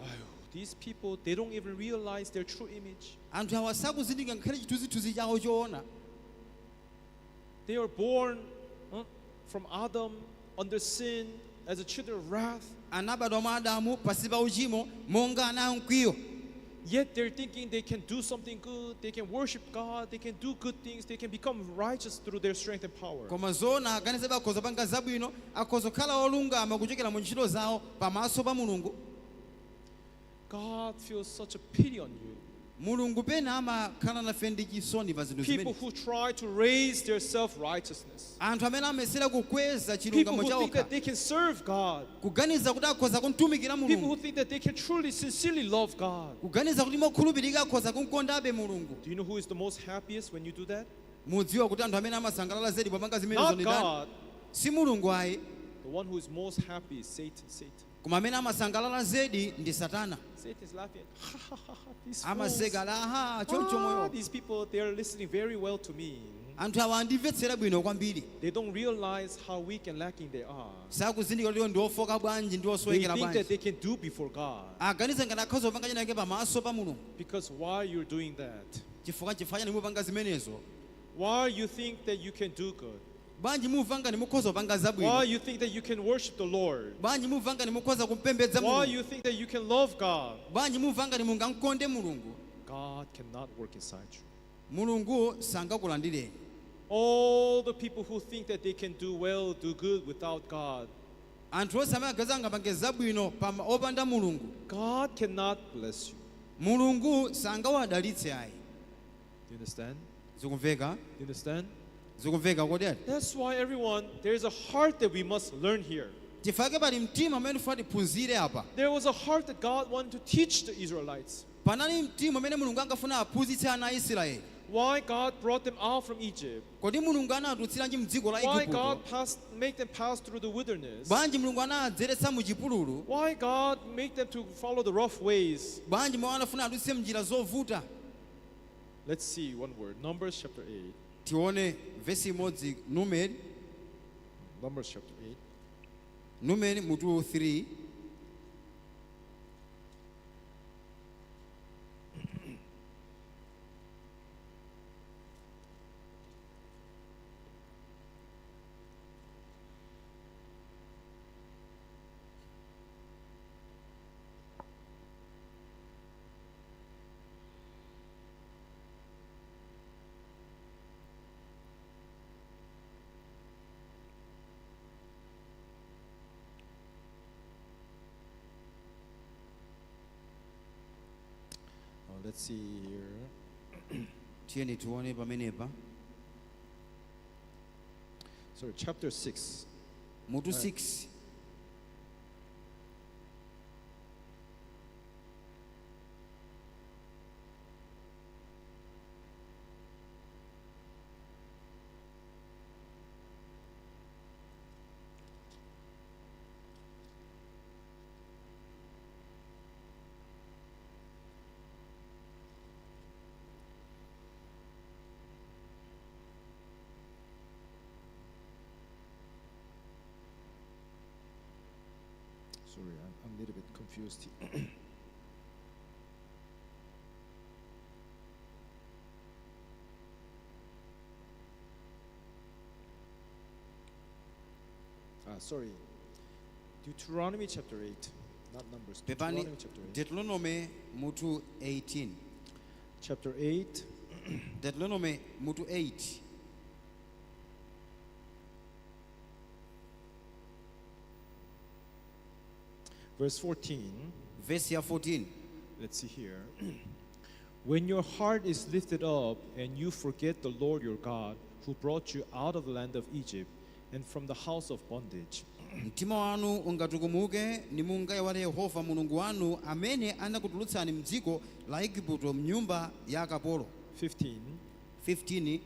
Speaker 4: These people, they don't even realize their true image.
Speaker 3: anthu awa sakuzindikira ngakhale chithunzithunzi chawo choona
Speaker 4: They are born from Adam under sin as the children of wrath.
Speaker 3: anabadwa mwa Adamu pasi pa uchimo monga ana mkwiyo.
Speaker 4: Yet they're thinking they can do something good, they can worship God, they can do good things, they can become righteous through their strength and power.
Speaker 3: Koma zona aganiza akhoza panga zabwino, akhoza khala olungama kuchokera mu ntchito zawo pamaso pa Mulungu.
Speaker 4: God feels such a pity on you.
Speaker 3: Mulungu pena amakhala nafe ndi chisoni pa zinthu
Speaker 4: People
Speaker 3: zimene.
Speaker 4: who try to raise their self-righteousness.
Speaker 3: Anthu amene amesera kukweza
Speaker 4: People
Speaker 3: chilungamo
Speaker 4: who think that
Speaker 3: chawokha.
Speaker 4: they can serve God.
Speaker 3: Kuganiza kuti akhoza kumtumikira
Speaker 4: People who
Speaker 3: Mulungu.
Speaker 4: think that they can truly, sincerely love God.
Speaker 3: Kuganiza kuti mokhulupirika akhoza kumkondabe Mulungu.
Speaker 4: Do you know who is the most happiest when you do that?
Speaker 3: Mudziwa kuti anthu amene amasangalala zedi popanga zimenezo
Speaker 4: Not
Speaker 3: ndi ndani?
Speaker 4: God.
Speaker 3: Si Mulungu ayi.
Speaker 4: The one who is most happy is Satan.
Speaker 3: Koma amene amasangalala zedi ndi Satana.
Speaker 4: Satan is laughing. Ha ha ha ha. These
Speaker 3: Amaseka
Speaker 4: fools.
Speaker 3: laha choncho moyo.
Speaker 4: These people, they are listening very well to me.
Speaker 3: Anthu awa andimvetsera bwino kwambiri.
Speaker 4: They don't realize how weak and lacking they are.
Speaker 3: Sakuzindikira kuti ndi ofoka bwanji ndi
Speaker 4: They
Speaker 3: osowekera
Speaker 4: think that
Speaker 3: bwanji.
Speaker 4: they can do before God.
Speaker 3: Aganiza ngati akhoza kupanga chenake pamaso pa Mulungu.
Speaker 4: Because why you're doing that?
Speaker 3: Chifukwa chifanya nimupanga zimenezo.
Speaker 4: Why you think that you can do good?
Speaker 3: Bwanji muvanga nimukhoza kupanga
Speaker 4: Why
Speaker 3: zabwino.
Speaker 4: you think that you can worship the Lord?
Speaker 3: Bwanji muvanga nimukhoza kumpembedza
Speaker 4: Why
Speaker 3: Mulungu.
Speaker 4: you think that you can love God?
Speaker 3: Bwanji muvanga nimungamkonde Mulungu.
Speaker 4: God cannot work inside you.
Speaker 3: Mulungu sangakulandireni.
Speaker 4: All the people who think that they can do well, do good without God,
Speaker 3: Anthu onse amene agaza angapange zabwino opanda Mulungu.
Speaker 4: God cannot bless you.
Speaker 3: Mulungu sangawadalitse ayi.
Speaker 4: Do you understand?
Speaker 3: Zikumveka?
Speaker 4: Do you understand?
Speaker 3: Zikumveka kodi ati?
Speaker 4: That's why everyone, there is a heart that we must learn here.
Speaker 3: Tifake pali mtima amene tifuna tiphunzire apa.
Speaker 4: There was a heart that God wanted to teach the Israelites.
Speaker 3: Panali mtima amene Mulungu angafuna aphunzitse ana a Israeli.
Speaker 4: Why God brought them out from Egypt.
Speaker 3: Kodi Mulungu anatutsiranji mdziko la
Speaker 4: Why
Speaker 3: Igupto?
Speaker 4: God made them pass through the wilderness.
Speaker 3: Bwanji Mulungu anadzeretsa mu chipululu?
Speaker 4: Why God made them to follow the rough ways.
Speaker 3: Bwanji mwa anafuna adutse mnjira zovuta?
Speaker 4: Let's see one word. Numbers chapter 8.
Speaker 3: Tione vesi imodzi Numeri,
Speaker 4: Numbers chapter 8.
Speaker 3: Numeri mutu 3.
Speaker 4: Let's see here.
Speaker 3: Tiyeni tione pamenepa.
Speaker 4: Sorry, chapter 6.
Speaker 3: Mutu 6.
Speaker 4: Sorry, I'm a little bit confused here. Sorry. Deuteronomy chapter 8, not Numbers.
Speaker 3: Pepani
Speaker 4: Deuteronomy chapter 8.
Speaker 3: Deuteronomy mutu 18.
Speaker 4: Chapter 8,
Speaker 3: Deuteronomy mutu 8.
Speaker 4: verse 14.
Speaker 3: Verse ya 14.
Speaker 4: Let's see here. When your heart is lifted up and you forget the Lord your God, who brought you out of the land of Egypt and from the house of bondage.
Speaker 3: Mtima wanu ungatukumuke nimungayiwale Yehova Mulungu wanu amene anakutulutsani mdziko la Igupto mnyumba ya akapolo.
Speaker 4: 15.
Speaker 3: 15.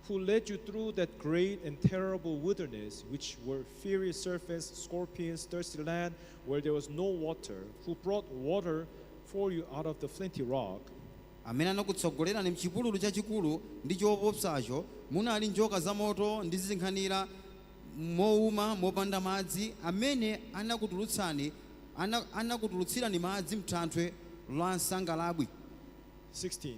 Speaker 4: Who led you through that great and terrible wilderness, which were fiery serpents, scorpions, thirsty land, where there was no water, who brought water for you out of the flinty rock.
Speaker 3: Amene anakutsogolerani mchipululu chachikulu ndi choopsacho, munali njoka zamoto ndi zizinkhanira mouma mopanda madzi, amene anakutulutsirani madzi mthanthwe la nsangalabwi.
Speaker 4: 16.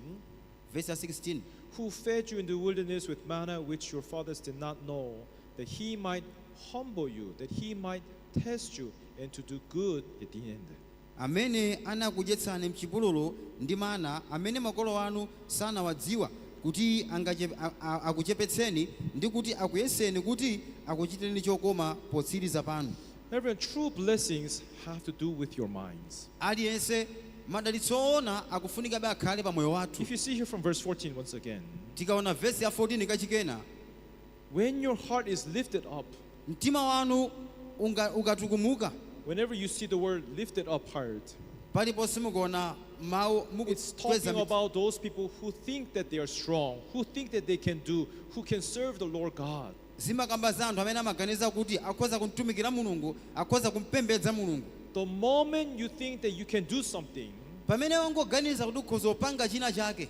Speaker 3: Verse 16.
Speaker 4: Who fed you in the wilderness with manna which your fathers did not know, that he might humble you, that he might test you, and to do good at the end.
Speaker 3: amene anakudyetsani mchipululu ndi mana amene makolo anu sanawadziwa kuti akuchepetseni ndi kuti akuyeseni kuti akuchitireni chokoma potsiriza pano.
Speaker 4: Everyone, true blessings have to do with your minds.
Speaker 3: aliyense madalitso ona akufunika akhale pa moyo wathu.
Speaker 4: If you see here from verse 14 once again,
Speaker 3: tikaona verse ya 14 kachikena,
Speaker 4: when your heart is lifted up,
Speaker 3: mtima wanu ukatukumuka,
Speaker 4: whenever you see the word lifted up heart,
Speaker 3: paliponse mukuona mawu
Speaker 4: it's talking about those people who think that they are strong, who think that they can do, who can serve the Lord God.
Speaker 3: zimakamba za anthu amene amaganiza kuti akhoza kumtumikira mulungu, akhoza kumpembedza mulungu.
Speaker 4: The moment you think that you can do something,
Speaker 3: pamene wangoganiza kuti ukhoza kupanga china chake,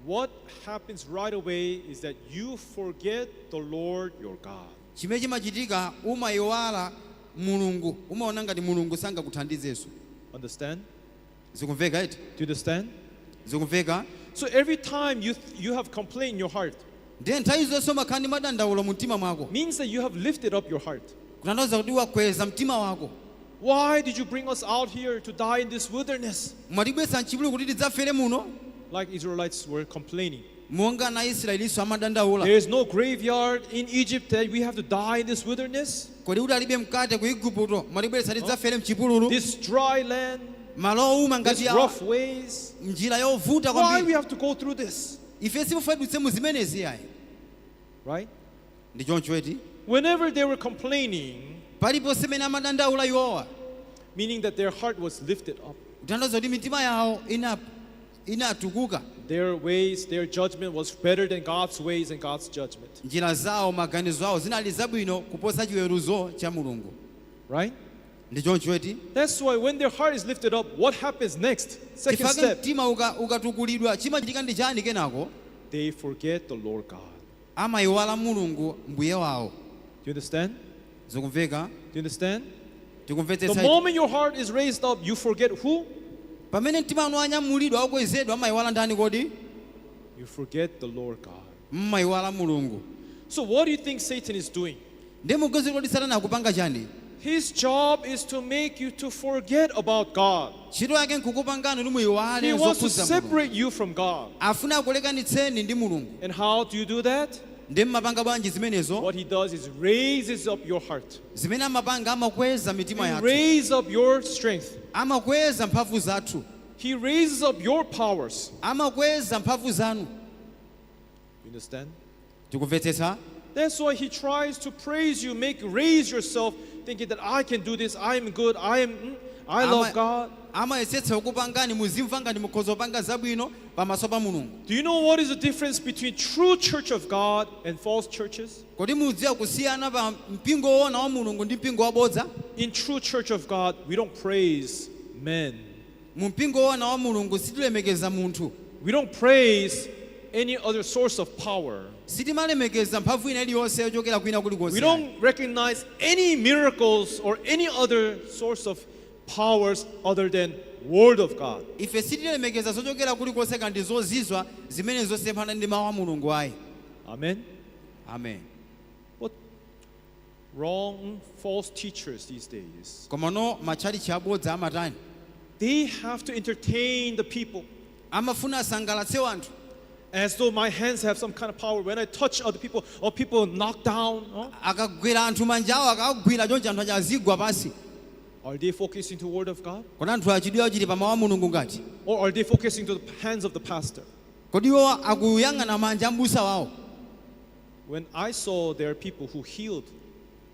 Speaker 4: what happens right away is that you forget the Lord your God.
Speaker 3: chimene chimachitika umayiwala mulungu, umaona ngati mulungu sangakuthandizenso.
Speaker 4: Understand?
Speaker 3: zikumveka iti?
Speaker 4: Do you understand?
Speaker 3: zikumveka?
Speaker 4: So every time you have complaint in your heart,
Speaker 3: ndiye nthawi zonse umakhala ndi madandaulo mu mtima mwako,
Speaker 4: means that you have lifted up your heart.
Speaker 3: kutanthauza kuti wakweza mtima wako.
Speaker 4: Why did you bring us out here to die in this wilderness?
Speaker 3: mwatibweretsa mchipululu kuti tidzafere muno,
Speaker 4: Like Israelites were complaining.
Speaker 3: monga na Israelinso amadandaula.
Speaker 4: There is no graveyard in Egypt that we have to die in this wilderness.
Speaker 3: kodi kuti alibe mkate ku Igupto, mwatibweretsa tidzafere mchipululu,
Speaker 4: This dry land,
Speaker 3: malo owuma
Speaker 4: these
Speaker 3: ngati
Speaker 4: rough ways.
Speaker 3: njira yovuta
Speaker 4: Why we
Speaker 3: kwambiri.
Speaker 4: have to go through this?
Speaker 3: ife simufadutse mu zimenezi ayi.
Speaker 4: Right?
Speaker 3: ndi choncho eti
Speaker 4: Whenever they were complaining,
Speaker 3: paliponse mene amadandaula iwowa,
Speaker 4: meaning that their heart was lifted up.
Speaker 3: kutanthauza kuti mitima yawo inatukuka,
Speaker 4: Their ways, their judgment was better than God's ways and God's judgment.
Speaker 3: njira zawo maganizo awo zinali zabwino kuposa chiweruzo cha mulungu.
Speaker 4: Right?
Speaker 3: ndi choncho eti
Speaker 4: That's why when their heart is lifted up, what happens next? Second
Speaker 3: chifukwa
Speaker 4: step,
Speaker 3: mtima ukatukulidwa chimachitika ndi chani kenako?
Speaker 4: they forget the Lord God.
Speaker 3: amayiwala mulungu mbuye wawo.
Speaker 4: Do you understand?
Speaker 3: zikumveka?
Speaker 4: Do you understand? The
Speaker 3: tikumvetsetsa.
Speaker 4: moment your heart is raised up, you forget who?
Speaker 3: pamene mtima wanu anyamulidwa okwezedwa, amayiwala ndani kodi?
Speaker 4: You forget the Lord God.
Speaker 3: mmayiwala mulungu.
Speaker 4: So what do you think Satan is doing?
Speaker 3: ndi mukudziwa kodi satana akupanga chani?
Speaker 4: His job is to make you to forget about God.
Speaker 3: ntchito yake nkukupangani kuti muyiwale
Speaker 4: He wants to
Speaker 3: zokhudza mulungu.
Speaker 4: separate you from God.
Speaker 3: afuna akulekanitseni ndi mulungu.
Speaker 4: And how do you do that?
Speaker 3: ndi mmapanga bwanji zimenezo?
Speaker 4: What he does is raises up your heart.
Speaker 3: zimene amapanga amakweza mitima
Speaker 4: He
Speaker 3: yathu,
Speaker 4: raises up your strength.
Speaker 3: amakweza mphamvu zathu,
Speaker 4: He raises up your powers.
Speaker 3: amakweza mphamvu zanu.
Speaker 4: You understand?
Speaker 3: tikumvetsetsa?
Speaker 4: That's why he tries to praise you, raise yourself, thinking that I can do this, I am good, I love God.
Speaker 3: amayesetsa kukupangani muzimva ngati mukhoza kupanga zabwino pamaso pa mulungu.
Speaker 4: Do you know what is the difference between true church of God and false churches?
Speaker 3: kodi mudziwa kusiyana pa mpingo woona wa mulungu ndi mpingo wabodza?
Speaker 4: In true church of God, we don't praise men.
Speaker 3: mu mpingo woona wa mulungu sitilemekeza munthu,
Speaker 4: We don't praise any other source of power.
Speaker 3: sitimalemekeza mphamvu ina iliyonse yochokera kwina
Speaker 4: We
Speaker 3: kulikonse.
Speaker 4: don't recognize any miracles or any other source of powers other than Word of God.
Speaker 3: ife sitilemekeza zochokera kulikonse kandi zozizwa zimene zosemphana ndi mawu a mulungu ayi.
Speaker 4: Amen.
Speaker 3: amen.
Speaker 4: What wrong, false teachers these days?
Speaker 3: komano matchalichi abodza amatani?
Speaker 4: They have to entertain the people
Speaker 3: amafuna asangalatse wanthu,
Speaker 4: as though my hands have some kind of power. When I touch other people, or people knock down.
Speaker 3: akagwira anthu manjawo akagwira choncho anthu aja azigwa pasi.
Speaker 4: Are they focusing to the Word of God?
Speaker 3: kodi anthu achidwiwa chili pa mawu a mulungu ngati?
Speaker 4: Or are they focusing to the hands of the pastor?
Speaker 3: kodi iwo akuyang'ana manja ambusa wawo?
Speaker 4: When I saw there are people who healed,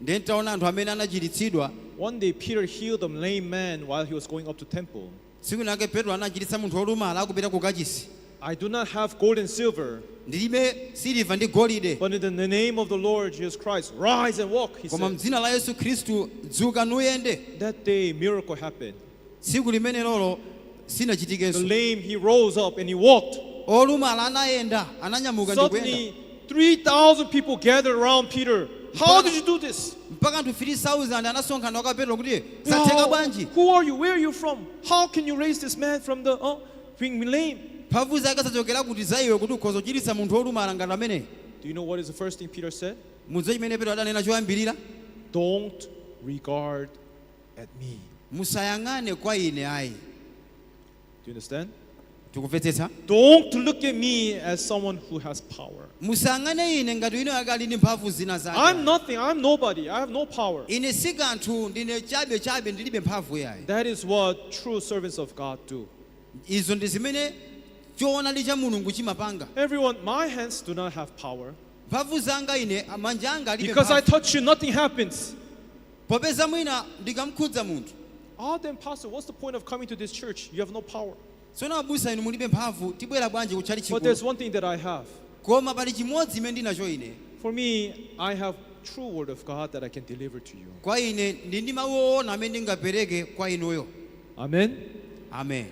Speaker 3: ndiye ntaona anthu amene anachiritsidwa.
Speaker 4: one day Peter healed a lame man while he was going up to temple.
Speaker 3: tsiku lake petro anachiritsa munthu wolumala akupita ku kachisi.
Speaker 4: I do not have gold and silver,
Speaker 3: ndilibe siliva ndi golide,
Speaker 4: but in the name of the Lord Jesus Christ, rise and walk, he
Speaker 3: koma
Speaker 4: said.
Speaker 3: mdzina la yesu khristu dzuka nuyende.
Speaker 4: That day, miracle happened.
Speaker 3: tsiku limene lolo
Speaker 4: The
Speaker 3: sinachitikenso.
Speaker 4: lame, he rose up and he walked.
Speaker 3: olumala anayenda, ananyamuka ndi kuyenda.
Speaker 4: Suddenly, 3,000 people gathered around Peter. How did you do this?
Speaker 3: mpaka anthu 3,000 anasonkhana kwa petro kuti zatheka bwanji?
Speaker 4: Who are you? Where are you from? How can you raise this man from the being lame?
Speaker 3: mphamvu zake zachokera kuti za iwe kuti ukhoza kuchiritsa munthu wolumala ngati ameneyi?
Speaker 4: Do you know what is the first thing Peter said?
Speaker 3: mudziwe chimene Petro adanena choyambirira,
Speaker 4: don't regard at me.
Speaker 3: musayang'ane kwa ine ayi.
Speaker 4: Do you understand?
Speaker 3: Tikumvetsetsa?
Speaker 4: Don't look at me as someone who has power.
Speaker 3: Musayang'ane ine ngati wina akali ndi mphamvu zina zake.
Speaker 4: I'm nothing. I'm nobody. I have no power.
Speaker 3: Ine si kanthu, ndine chabe ndilibe mphamvu yayi.
Speaker 4: That is what true servants of God do.
Speaker 3: Izo ndi zimene choonadi cha Mulungu chimapanga.
Speaker 4: Everyone, my hands do not have power.
Speaker 3: Mphamvu zanga ine, manja anga alibe
Speaker 4: Because I
Speaker 3: mphamvu.
Speaker 4: touch you, nothing happens.
Speaker 3: Popeza mwina ndikamkhudza munthu.
Speaker 4: Oh, then, Pastor, what's the point of coming to this church? You have no power.
Speaker 3: Tsono abusa inu mulibe mphamvu, tibwera bwanji kutchali
Speaker 4: But there's
Speaker 3: chikulu.
Speaker 4: one thing that I have.
Speaker 3: Koma pali chimodzi imene ndinacho ine.
Speaker 4: For me, I have true word of God that I can deliver to you.
Speaker 3: Kwa ine ndi mawu owona amene ndingapereke kwa inuyo.
Speaker 4: Amen.
Speaker 3: Amen.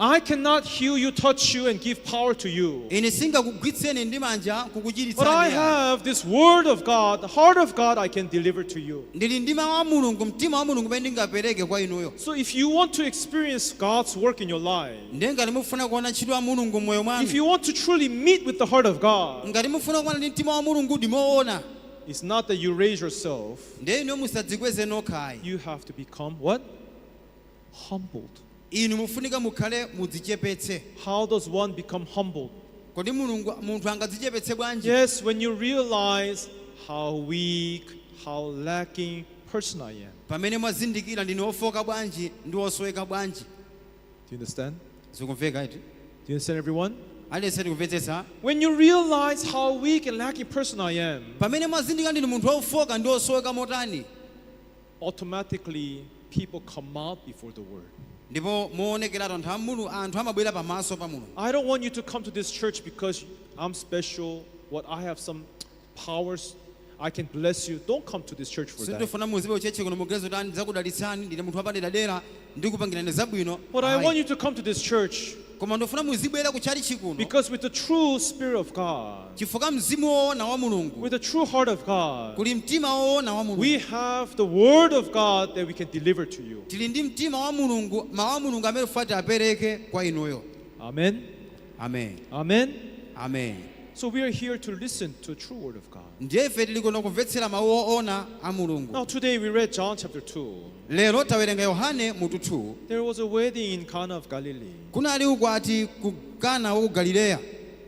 Speaker 4: I cannot heal you, touch you, and give power to you.
Speaker 3: Ine singakugwiritseni ndi manja
Speaker 4: But I
Speaker 3: kukuchiritsani.
Speaker 4: have this word of God, the heart of God I can deliver to you.
Speaker 3: Ndili ndi mawu a Mulungu, mtima wa Mulungu amene ndingapereke kwa inuyo.
Speaker 4: So if you want to experience God's work in your life,
Speaker 3: Ndiye ngati mufuna kuona ntchito ya Mulungu m'moyo
Speaker 4: if
Speaker 3: mwanu,
Speaker 4: you want to truly meet with the heart of God,
Speaker 3: ngati mufuna kuona ndi mtima wa Mulungu ndimoona,
Speaker 4: it's not that you raise yourself.
Speaker 3: ndiye inuyo musadzikweze nokhayi.
Speaker 4: You have to become what? Humbled.
Speaker 3: Inu mufunika mukhale mudzichepetse.
Speaker 4: How does one become humbled?
Speaker 3: Kodi munthu angadzichepetse bwanji?
Speaker 4: Yes, when you realize how weak, how lacking person I am.
Speaker 3: Pamene mwazindikira ndine ofoka bwanji ndi osweka bwanji.
Speaker 4: Do you understand?
Speaker 3: Zikumveka iti?
Speaker 4: Do you understand, everyone?
Speaker 3: Alese tikumvetsetsa.
Speaker 4: When you realize how weak and lacking person I am,
Speaker 3: Pamene mwazindikira ndine munthu ofoka ndi osweka motani,
Speaker 4: automatically people come out before the word.
Speaker 3: ndipo muonekeratu anthu amabwera pamaso pa Mulungu.
Speaker 4: I don't want you to come to this church because I'm special, what I have some powers, I can bless you. Don't come to this church for that.
Speaker 3: Sindifuna muzibe ucheche kuno mugrezo tani zakudalitsani ndine munthu wapadera ndikupangirani zabwino.
Speaker 4: But I
Speaker 3: Ayi.
Speaker 4: want you to come to this church
Speaker 3: Koma ndofuna muzibwera kuchali chikuno.
Speaker 4: because with the true Spirit of God,
Speaker 3: Chifukwa mzimu woona wa Mulungu,
Speaker 4: with the true heart of God,
Speaker 3: kuli mtima woona wa Mulungu.
Speaker 4: we have the word of God that we can deliver to you.
Speaker 3: Tili ndi mtima wa Mulungu, mawu a Mulungu amene ufati apereke kwa inuyo.
Speaker 4: Amen.
Speaker 3: Amen.
Speaker 4: Amen.
Speaker 3: Amen.
Speaker 4: So we are here to listen to the true word of God.
Speaker 3: Ndiye ife tili kuno kumvetsera mawu oona a Mulungu.
Speaker 4: Now today we read John chapter 2.
Speaker 3: Lero tawerenga Yohane mutu 2.
Speaker 4: There was a wedding in Cana of Galilee.
Speaker 3: Kunali ukwati ku Kana wa ku Galileya,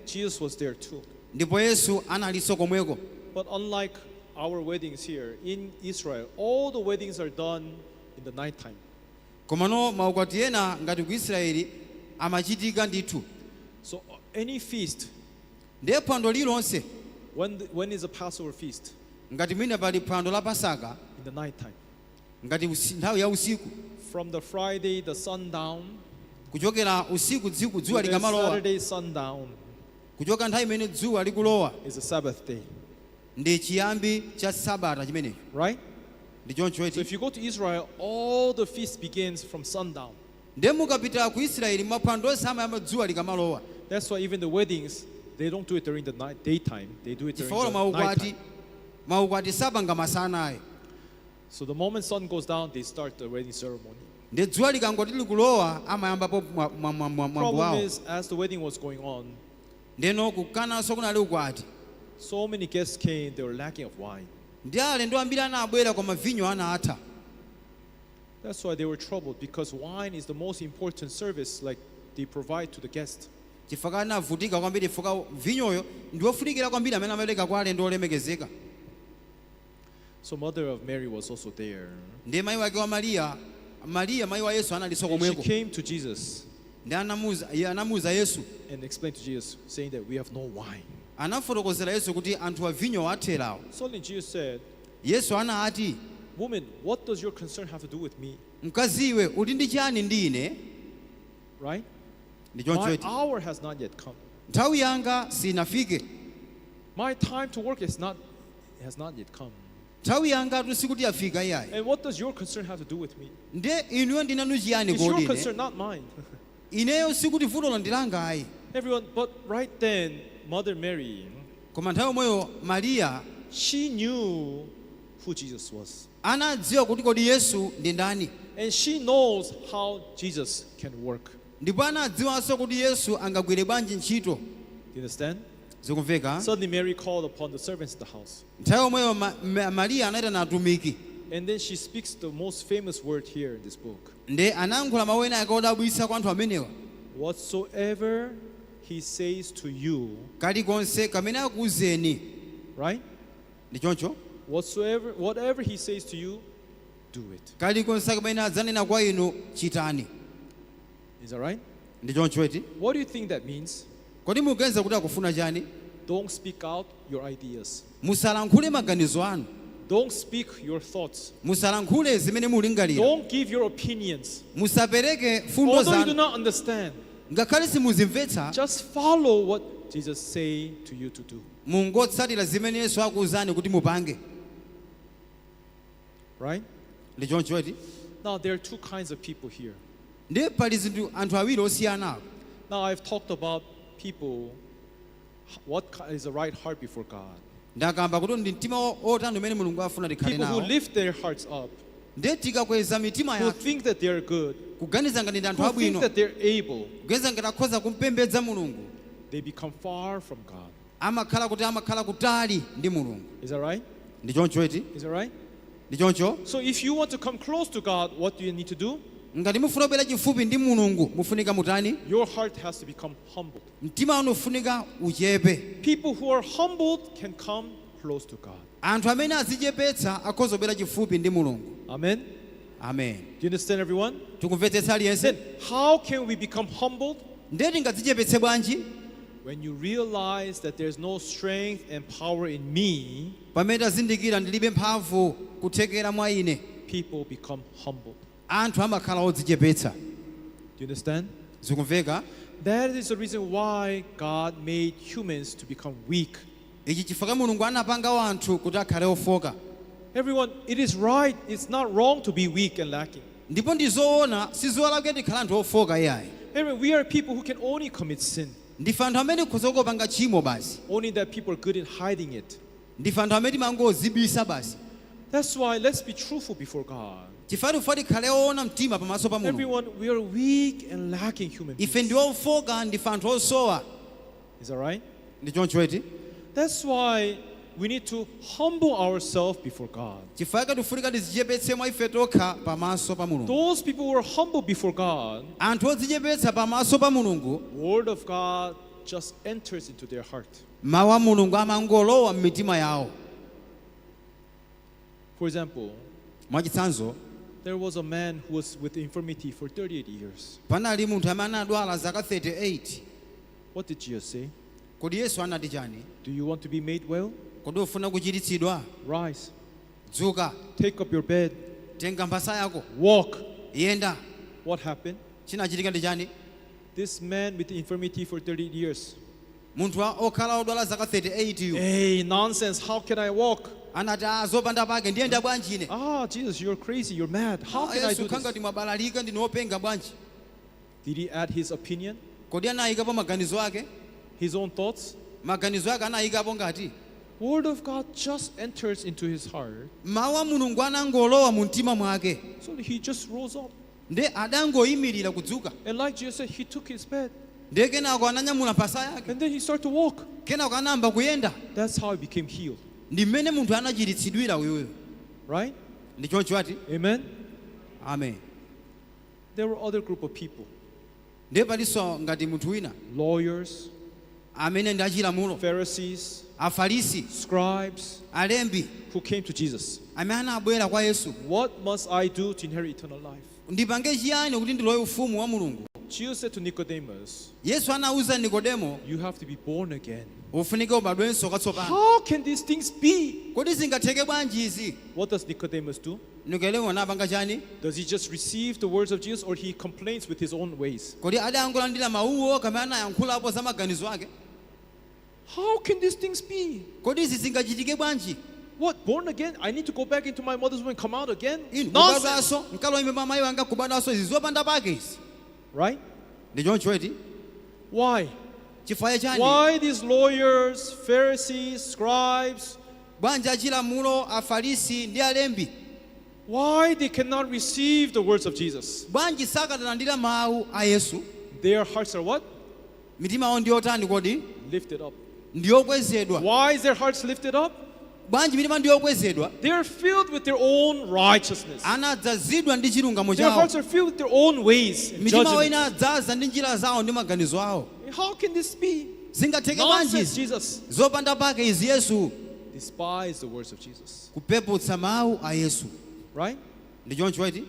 Speaker 4: Jesus was there too.
Speaker 3: ndipo Yesu analinso komweko.
Speaker 4: But unlike our weddings here in Israel, all the weddings are done in the nighttime.
Speaker 3: Komano maukwati ena ngati ku Israeli amachitika ndithu.
Speaker 4: So any feast,
Speaker 3: Ndiye phwando lilonse
Speaker 4: when is a Passover feast?
Speaker 3: ngati mwina pali phwando la Pasaka,
Speaker 4: In the nighttime.
Speaker 3: ngati nthawi ya usiku,
Speaker 4: From the Friday, the sundown,
Speaker 3: kuchokera usiku dzuwa
Speaker 4: to the
Speaker 3: likamalowa,
Speaker 4: Saturday sundown
Speaker 3: kuchoka nthawi imene dzuwa likulowa,
Speaker 4: is a Sabbath day,
Speaker 3: ndi chiyambi cha Sabata chimenecho.
Speaker 4: right?
Speaker 3: Ndi choncho
Speaker 4: So
Speaker 3: eti.
Speaker 4: if you go to Israel, all the feast begins from sundown.
Speaker 3: Ndiye mukapita ku Israeli maphwando onse amayamba dzuwa likamalowa.
Speaker 4: That's why even the weddings, they don't do it during the daytime. They do it during
Speaker 3: Chifukwa
Speaker 4: the nighttime.
Speaker 3: maukwati sapanga masana ayi.
Speaker 4: So the moment sun goes down, they start the wedding ceremony.
Speaker 3: Ndi dzuwa likangoti likulowa amayambapo mwambo
Speaker 4: Problem
Speaker 3: wawo.
Speaker 4: is, as the wedding was going on,
Speaker 3: Ndeno kukananso kunali ukwati.
Speaker 4: so many guests came, they were lacking of wine.
Speaker 3: Ndi alendo ambiri anabwera koma vinyo anatha.
Speaker 4: That's why they were troubled, because wine is the most important service like they provide to the guest.
Speaker 3: Chifukwa anavutika kwambiri chifukwa vinyoyo ndi wofunikira kwambiri amene amapereka kwa alendo olemekezeka.
Speaker 4: So mother of Mary was also there.
Speaker 3: Ndiye mayi wake wa Mariya mayi wa Yesu analinso
Speaker 4: And she
Speaker 3: komweko.
Speaker 4: came to Jesus
Speaker 3: Ndi anamuwuza Yesu.
Speaker 4: and explained to Jesus, saying that we have no wine.
Speaker 3: Anafotokozera Yesu kuti anthu a vinyo atherawo.
Speaker 4: Suddenly Jesus said,
Speaker 3: Yesu anati,
Speaker 4: woman, what does your concern have to do with me?
Speaker 3: mkaziwe uli ndi chani ndi ine?
Speaker 4: Right?
Speaker 3: Ndi choncho
Speaker 4: My
Speaker 3: eti.
Speaker 4: hour has not yet come.
Speaker 3: Nthawi yanga sinafike.
Speaker 4: My time to work has not yet come.
Speaker 3: Nthawi yanga sikuti yafika iyayi.
Speaker 4: And what does your concern have to do with me?
Speaker 3: Ndiye inuyo ndinanu chiyani
Speaker 4: It's your
Speaker 3: kodi ine?
Speaker 4: concern, not mine.
Speaker 3: Ineyo sikuti vutolo ndilanga ayi.
Speaker 4: Everyone, but right then, Mother Mary,
Speaker 3: Koma nthawi yomweyo Mariya
Speaker 4: she knew who Jesus was.
Speaker 3: anadziwa kuti kodi Yesu ndi ndani.
Speaker 4: And she knows how Jesus can work.
Speaker 3: Ndipo anadziwanso kuti Yesu angagwire bwanji ntchito.
Speaker 4: You understand?
Speaker 3: zikumveka.
Speaker 4: Suddenly Mary called upon the servants of the house.
Speaker 3: Nthawi yomweyo Mariya anayitana atumiki
Speaker 4: And then she speaks the most famous word here in this book.
Speaker 3: nde anayankhula mawu ena akaodabwitsa kwa anthu amenewa.
Speaker 4: Whatsoever he says to you,
Speaker 3: Kalikonse kamene akuwuzeni,
Speaker 4: right?
Speaker 3: ndi choncho.
Speaker 4: Whatever he says to you, do it.
Speaker 3: Kalikonse kamene adzanena kwa inu chitani.
Speaker 4: Is that right?
Speaker 3: Ndi choncho eti.
Speaker 4: What do you think that means?
Speaker 3: Kodi mukuganiza kuti akufuna chani?
Speaker 4: Don't speak out your ideas.
Speaker 3: Musalankhule maganizo anu.
Speaker 4: Don't speak your thoughts.
Speaker 3: Musalankhule zimene mulingalira.
Speaker 4: Don't give your opinions.
Speaker 3: Musapereke fundo
Speaker 4: Although you do
Speaker 3: zanu.
Speaker 4: not understand,
Speaker 3: Ngakhale simuzimvetsa,
Speaker 4: just follow what Jesus say to you to do.
Speaker 3: mungotsatira zimene Yesu akuwuzani kuti mupange.
Speaker 4: Right?
Speaker 3: Ndi choncho eti.
Speaker 4: Now there are two kinds of people here.
Speaker 3: Ndiye pali anthu awiri osiyana.
Speaker 4: Now I've talked about people, what is the right heart before God.
Speaker 3: Ndakamba kuti ndi mtima otani umene Mulungu afuna tikhale
Speaker 4: People who
Speaker 3: nawo.
Speaker 4: lift their hearts up,
Speaker 3: Ndiye tikakweza mitima
Speaker 4: who
Speaker 3: yathu,
Speaker 4: think that they are good,
Speaker 3: kuganiza ngati ndi anthu
Speaker 4: who think
Speaker 3: abwino,
Speaker 4: that they're able,
Speaker 3: kuganiza ngati akhoza kumpembedza Mulungu,
Speaker 4: they become far from God.
Speaker 3: amakhala kutali ndi Mulungu.
Speaker 4: Is that right?
Speaker 3: Ndi choncho eti.
Speaker 4: Is that right?
Speaker 3: Ndi choncho.
Speaker 4: So if you want to come close to God, what do you need to do?
Speaker 3: Ngati mufuna kubwera chifupi ndi Mulungu, mufunika mutani?
Speaker 4: Your heart has to become humbled.
Speaker 3: Mtima wanu ufunika uchepe.
Speaker 4: People who are humbled can come close to God.
Speaker 3: Anthu amene azichepetsa akhoza kubwera chifupi ndi Mulungu.
Speaker 4: Amen?
Speaker 3: Amen.
Speaker 4: Do you understand, everyone?
Speaker 3: Tikumvetsetsa aliyense?
Speaker 4: Then how can we become humbled?
Speaker 3: Ndiye tingadzichepetse bwanji?
Speaker 4: When you realize that there's no strength and power in me,
Speaker 3: Pamene tazindikira ndilibe mphamvu kuthekera mwa ine,
Speaker 4: people become humbled.
Speaker 3: anthu amakhala odzichepetsa.
Speaker 4: Do you understand?
Speaker 3: Zikumveka?
Speaker 4: That is the reason why God made humans to become weak.
Speaker 3: Ichi chifukwa Mulungu anapanga anthu kuti akhale ofoka.
Speaker 4: Everyone, it is right, it's not wrong to be weak and lacking.
Speaker 3: Ndipo ndizoona sizolakwa tikhala anthu ofoka iyayi.
Speaker 4: Everyone, we are people who can only commit sin.
Speaker 3: Ndife anthu amene tikhoza kupanga tchimo basi.
Speaker 4: Only that people are good at hiding it.
Speaker 3: Ndife anthu amene timangozibisa basi.
Speaker 4: That's why let's be truthful before God.
Speaker 3: Chifukwa tifuna tikhale oona mtima pamaso pa Mulungu.
Speaker 4: Everyone, we are weak and lacking human beings.
Speaker 3: Ife ndi ofoka, ndife anthu osowa.
Speaker 4: Is that right?
Speaker 3: Ndi choncho eti.
Speaker 4: That's why we need to humble ourselves before God.
Speaker 3: Chifukwa tifunika tizichepetse mwa ife tokha pamaso pa Mulungu.
Speaker 4: Those people who are humble before God,
Speaker 3: Anthu odzichepetsa pamaso pa Mulungu,
Speaker 4: Word of God just enters into their heart.
Speaker 3: mawu a Mulungu amangolowa m'mitima yawo.
Speaker 4: For example,
Speaker 3: Mwachitsanzo,
Speaker 4: there was a man who was with infirmity for 38 years.
Speaker 3: panali munthu amene anadwala zaka 38.
Speaker 4: What did Jesus say?
Speaker 3: Kodi Yesu anati chani?
Speaker 4: Do you want to be made well?
Speaker 3: Kodi ufuna kuchiritsidwa?
Speaker 4: Rise,
Speaker 3: Dzuka,
Speaker 4: take up your bed,
Speaker 3: tenga mphasa yako,
Speaker 4: walk.
Speaker 3: yenda.
Speaker 4: What happened?
Speaker 3: Chinachitika ndi chani?
Speaker 4: This man with the infirmity for 38 years.
Speaker 3: Munthu okhala odwala zaka 38 yu.
Speaker 4: Hey, nonsense. How can I walk?
Speaker 3: Anati zopanda pake ndiyenda bwanji ine?
Speaker 4: Ah, Jesus, you're crazy. You're mad. How can I
Speaker 3: Yesu
Speaker 4: do
Speaker 3: khanga
Speaker 4: this?
Speaker 3: timwabalalika ndinopenga bwanji?
Speaker 4: Did he add his opinion,
Speaker 3: Kodi anayikapo maganizo ake?
Speaker 4: his own thoughts?
Speaker 3: Maganizo ake anayikapo ngati?
Speaker 4: Word of God just enters into his heart.
Speaker 3: Mawu a Mulungu anangolowa mu mtima mwake.
Speaker 4: So he just rose up.
Speaker 3: Nde adangoyimirira kudzuka.
Speaker 4: And like Jesus said, he took his bed.
Speaker 3: Ndiye kenako ananyamula mphasa yake.
Speaker 4: And then he started to walk.
Speaker 3: Kenako anayamba kuyenda.
Speaker 4: That's how he became healed.
Speaker 3: Ndi mmene munthu anachiritsidwira uyuyo.
Speaker 4: Right?
Speaker 3: Ndi choncho ati?
Speaker 4: Amen?
Speaker 3: Amen.
Speaker 4: There were other group of people.
Speaker 3: Ndiye palinso ngati munthu wina
Speaker 4: Lawyers,
Speaker 3: amene ndi achilamulo,
Speaker 4: Pharisees,
Speaker 3: afarisi,
Speaker 4: scribes,
Speaker 3: alembi,
Speaker 4: who came to Jesus.
Speaker 3: amene anabwera kwa Yesu.
Speaker 4: What must I do to inherit eternal life?
Speaker 3: Ndipange chiyani kuti ndilowe ufumu wa Mulungu?
Speaker 4: Jesus said to Nicodemus,
Speaker 3: Yesu anawuza Nikodemo,
Speaker 4: you have to be born again.
Speaker 3: ufunike ubadwenso katsopano.
Speaker 4: How can these things be?
Speaker 3: Kodi zingatheke bwanji izi?
Speaker 4: What does Nicodemus do?
Speaker 3: Nikodemo anapanga chani?
Speaker 4: Does he just receive the words of Jesus, or he complains with his own ways?
Speaker 3: Kodi adangolandira mawuwo kamene anayankhulapo za maganizo ake?
Speaker 4: How can these things be?
Speaker 3: Kodi izi zingachitike bwanji?
Speaker 4: What, born again? I need to go back into my mother's womb and come out again?
Speaker 3: Inu
Speaker 4: Nonsense!
Speaker 3: kubadwanso, mkalo wa mimba mayi wanga kubadwanso izi zopanda pake izi.
Speaker 4: Right?
Speaker 3: Ndi choncho eti?
Speaker 4: Why?
Speaker 3: Chifukwa chani?
Speaker 4: Why these lawyers, Pharisees, scribes,
Speaker 3: Bwanji achilamulo, afarisi ndi alembi?
Speaker 4: why they cannot receive the words of Jesus?
Speaker 3: Bwanji sakadalandira mawu a Yesu?
Speaker 4: Their hearts are what?
Speaker 3: Mitima yawo ndi otani kodi?
Speaker 4: Lifted up.
Speaker 3: ndiyokwezedwa.
Speaker 4: Why is their hearts lifted up?
Speaker 3: Bwanji mitima ndiyokwezedwa?
Speaker 4: They are filled with their own righteousness.
Speaker 3: Anadzazidwa ndi chilungamo
Speaker 4: Their
Speaker 3: chawo.
Speaker 4: hearts are filled with their own ways and
Speaker 3: Mitima
Speaker 4: judgments.
Speaker 3: ina adzaza ndi njira zawo ndi maganizo awo.
Speaker 4: How can this be?
Speaker 3: Zingatheke
Speaker 4: Nonsense,
Speaker 3: bwanji
Speaker 4: Jesus.
Speaker 3: zopanda pake izi Yesu
Speaker 4: Despise the words of Jesus.
Speaker 3: kupeputsa mawu a Yesu.
Speaker 4: Right?
Speaker 3: Ndi choncho iti?